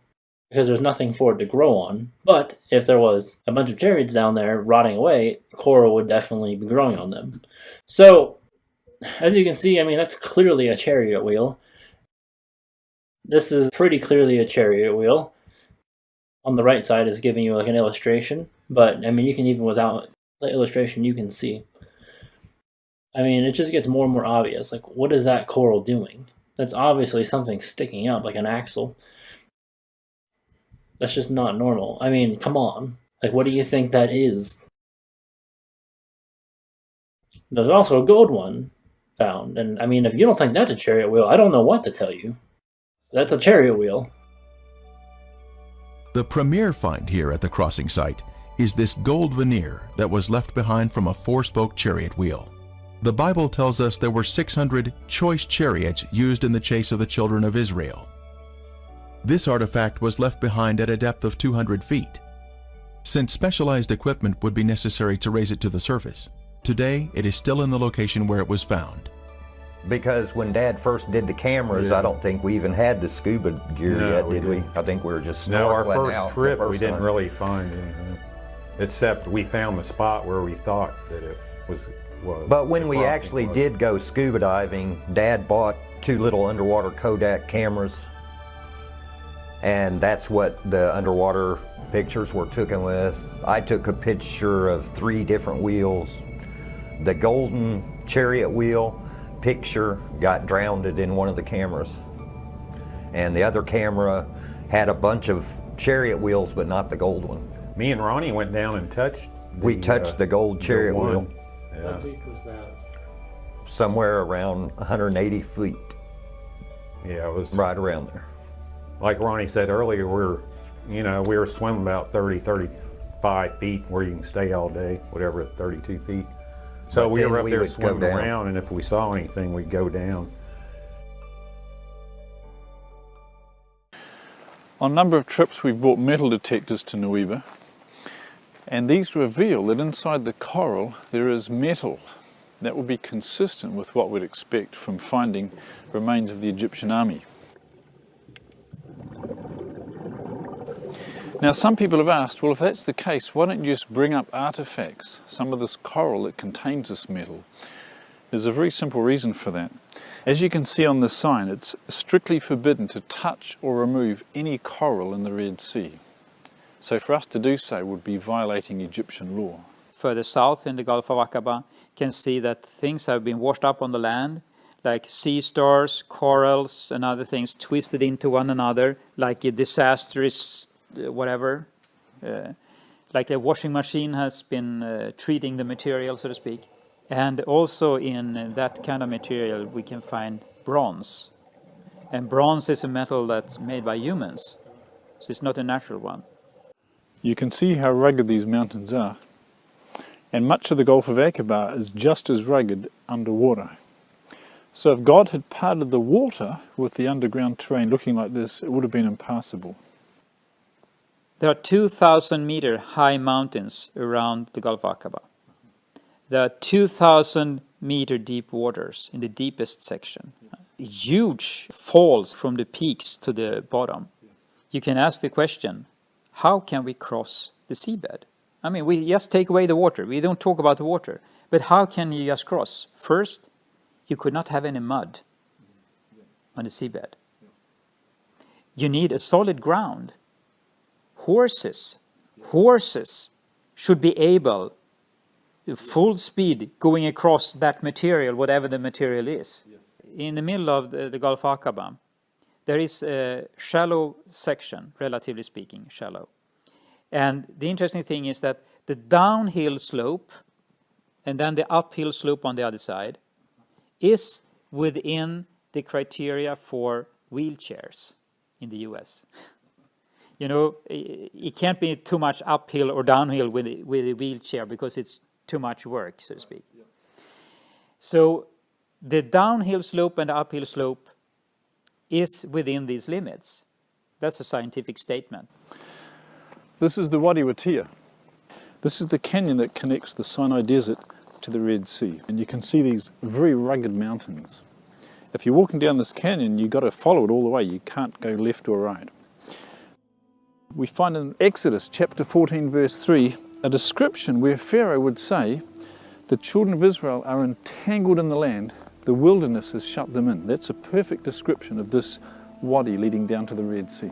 because there's nothing for it to grow on. But if there was a bunch of chariots down there rotting away, coral would definitely be growing on them. So, as you can see, that's clearly a chariot wheel. This is pretty clearly a chariot wheel. On the right side is giving you like an illustration, but you can even without the illustration, you can see. It just gets more and more obvious. Like, what is that coral doing? That's obviously something sticking up, like an axle. That's just not normal. Come on. Like, what do you think that is? There's also a gold one found, and if you don't think that's a chariot wheel, I don't know what to tell you. That's a chariot wheel. The premier find here at the crossing site is this gold veneer that was left behind from a 4-spoke chariot wheel. The Bible tells us there were 600 choice chariots used in the chase of the children of Israel. This artifact was left behind at a depth of 200 feet. Since specialized equipment would be necessary to raise it to the surface, Today, it is still in the location where it was found. Because when Dad first did the cameras, I don't think we even had the scuba gear yet, did we? I think we were just No, our snorkeling first out trip, the first we didn't time. really find anything, except we found the spot where we thought that it was. But when we actually did go scuba diving, Dad bought 2 little underwater Kodak cameras, and that's what the underwater pictures were taken with. I took a picture of 3 different wheels. The golden chariot wheel picture got drowned in one of the cameras, and the other camera had a bunch of chariot wheels but not the gold one. Me and Ronnie went down and touched We touched the gold chariot one. wheel. Yeah. How deep was that? Somewhere around 180 feet. Yeah, it was right around there. Like Ronnie said earlier, we were swimming about 30, 35 feet where you can stay all day, whatever, 32 feet. So But we then were up we there would go swimming down. around, and if we saw anything, we'd go down. On a number of trips, we've brought metal detectors to Nueva, and these reveal that inside the coral there is metal. That would be consistent with what we'd expect from finding remains of the Egyptian army. Now, some people have asked, well, if that's the case, why don't you just bring up artifacts, some of this coral that contains this metal? There's a very simple reason for that. As you can see on the sign, it's strictly forbidden to touch or remove any coral in the Red Sea. So for us to do so would be violating Egyptian law. Further south in the Gulf of Aqaba, can see that things have been washed up on the land, like sea stars, corals, and other things twisted into one another, like a disastrous whatever. Like a washing machine has been treating the material, so to speak. And also in that kind of material we can find bronze. And bronze is a metal that's made by humans, so it's not a natural one. You can see how rugged these mountains are. And much of the Gulf of Aqaba is just as rugged underwater. So if God had parted the water with the underground terrain looking like this, it would have been impassable. There are 2,000-meter high mountains around the Gulf of Aqaba. There are 2,000-meter deep waters in the deepest section. Huge falls from the peaks to the bottom. You can ask the question, how can we cross the seabed? I mean, we just take away the water. We don't talk about the water. But how can you just cross? First, you could not have any mud on the seabed. You need a solid ground. Horses should be able, full speed, going across that material, whatever the material is. In the middle of the Gulf of Aqaba, there is a shallow section, relatively speaking, shallow. And the interesting thing is that the downhill slope and then the uphill slope on the other side is within the criteria for wheelchairs in the US. You know, it can't be too much uphill or downhill with a wheelchair because it's too much work, so to speak. So the downhill slope and the uphill slope is within these limits. That's a scientific statement. This is the Wadi Watia. This is the canyon that connects the Sinai Desert to the Red Sea. And you can see these very rugged mountains. If you're walking down this canyon, you've got to follow it all the way. You can't go left or right. We find in Exodus chapter 14 verse 3 a description where Pharaoh would say, the children of Israel are entangled in the land, the wilderness has shut them in. That's a perfect description of this wadi leading down to the Red Sea.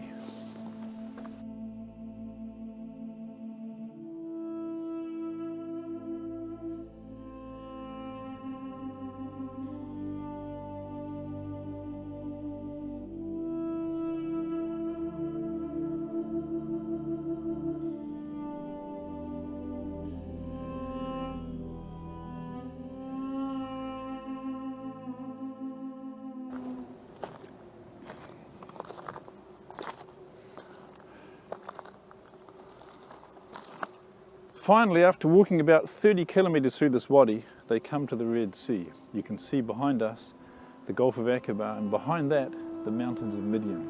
Finally, after walking about 30 kilometers through this wadi, they come to the Red Sea. You can see behind us the Gulf of Aqaba, and behind that, the mountains of Midian.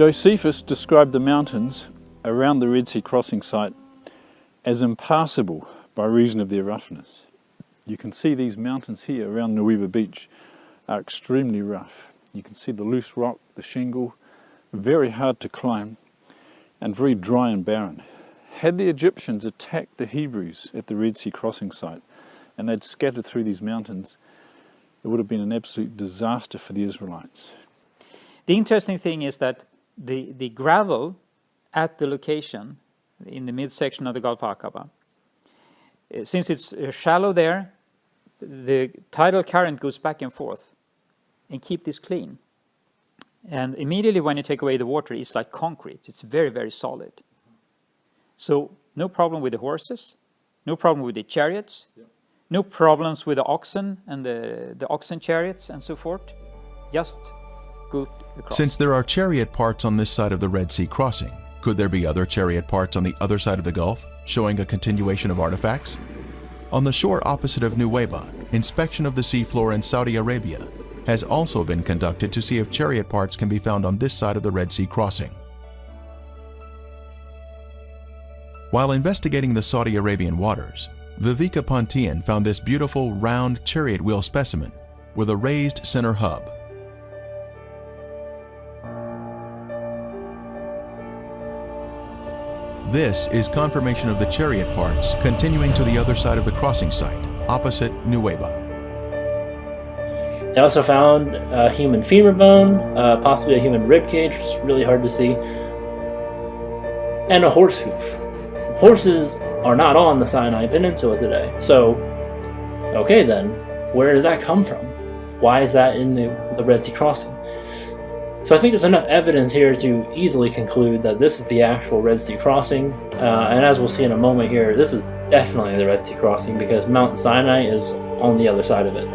Josephus described the mountains around the Red Sea crossing site as impassable by reason of their roughness. You can see these mountains here around Nueva Beach are extremely rough. You can see the loose rock, the shingle, very hard to climb and very dry and barren. Had the Egyptians attacked the Hebrews at the Red Sea crossing site and they'd scattered through these mountains, it would have been an absolute disaster for the Israelites. The interesting thing is that the gravel at the location in the midsection of the Gulf Aqaba, since it's shallow there, the tidal current goes back and forth and keep this clean. And immediately when you take away the water, it's like concrete. It's very, very solid. So no problem with the horses, no problem with the chariots, no problems with the oxen and the oxen chariots and so forth. Just go across. Since there are chariot parts on this side of the Red Sea crossing, could there be other chariot parts on the other side of the Gulf, showing a continuation of artifacts? On the shore opposite of Nuweiba, inspection of the seafloor in Saudi Arabia has also been conducted to see if chariot parts can be found on this side of the Red Sea crossing. While investigating the Saudi Arabian waters, Viveka Pontian found this beautiful round chariot wheel specimen with a raised center hub. This is confirmation of the chariot parts continuing to the other side of the crossing site, opposite Nuweiba. They also found a human femur bone, possibly a human rib cage, which is really hard to see, and a horse hoof. Horses are not on the Sinai Peninsula today, so okay then, where did that come from? Why is that in the Red Sea crossing? So I think there's enough evidence here to easily conclude that this is the actual Red Sea crossing, and as we'll see in a moment here, this is definitely the Red Sea crossing because Mount Sinai is on the other side of it.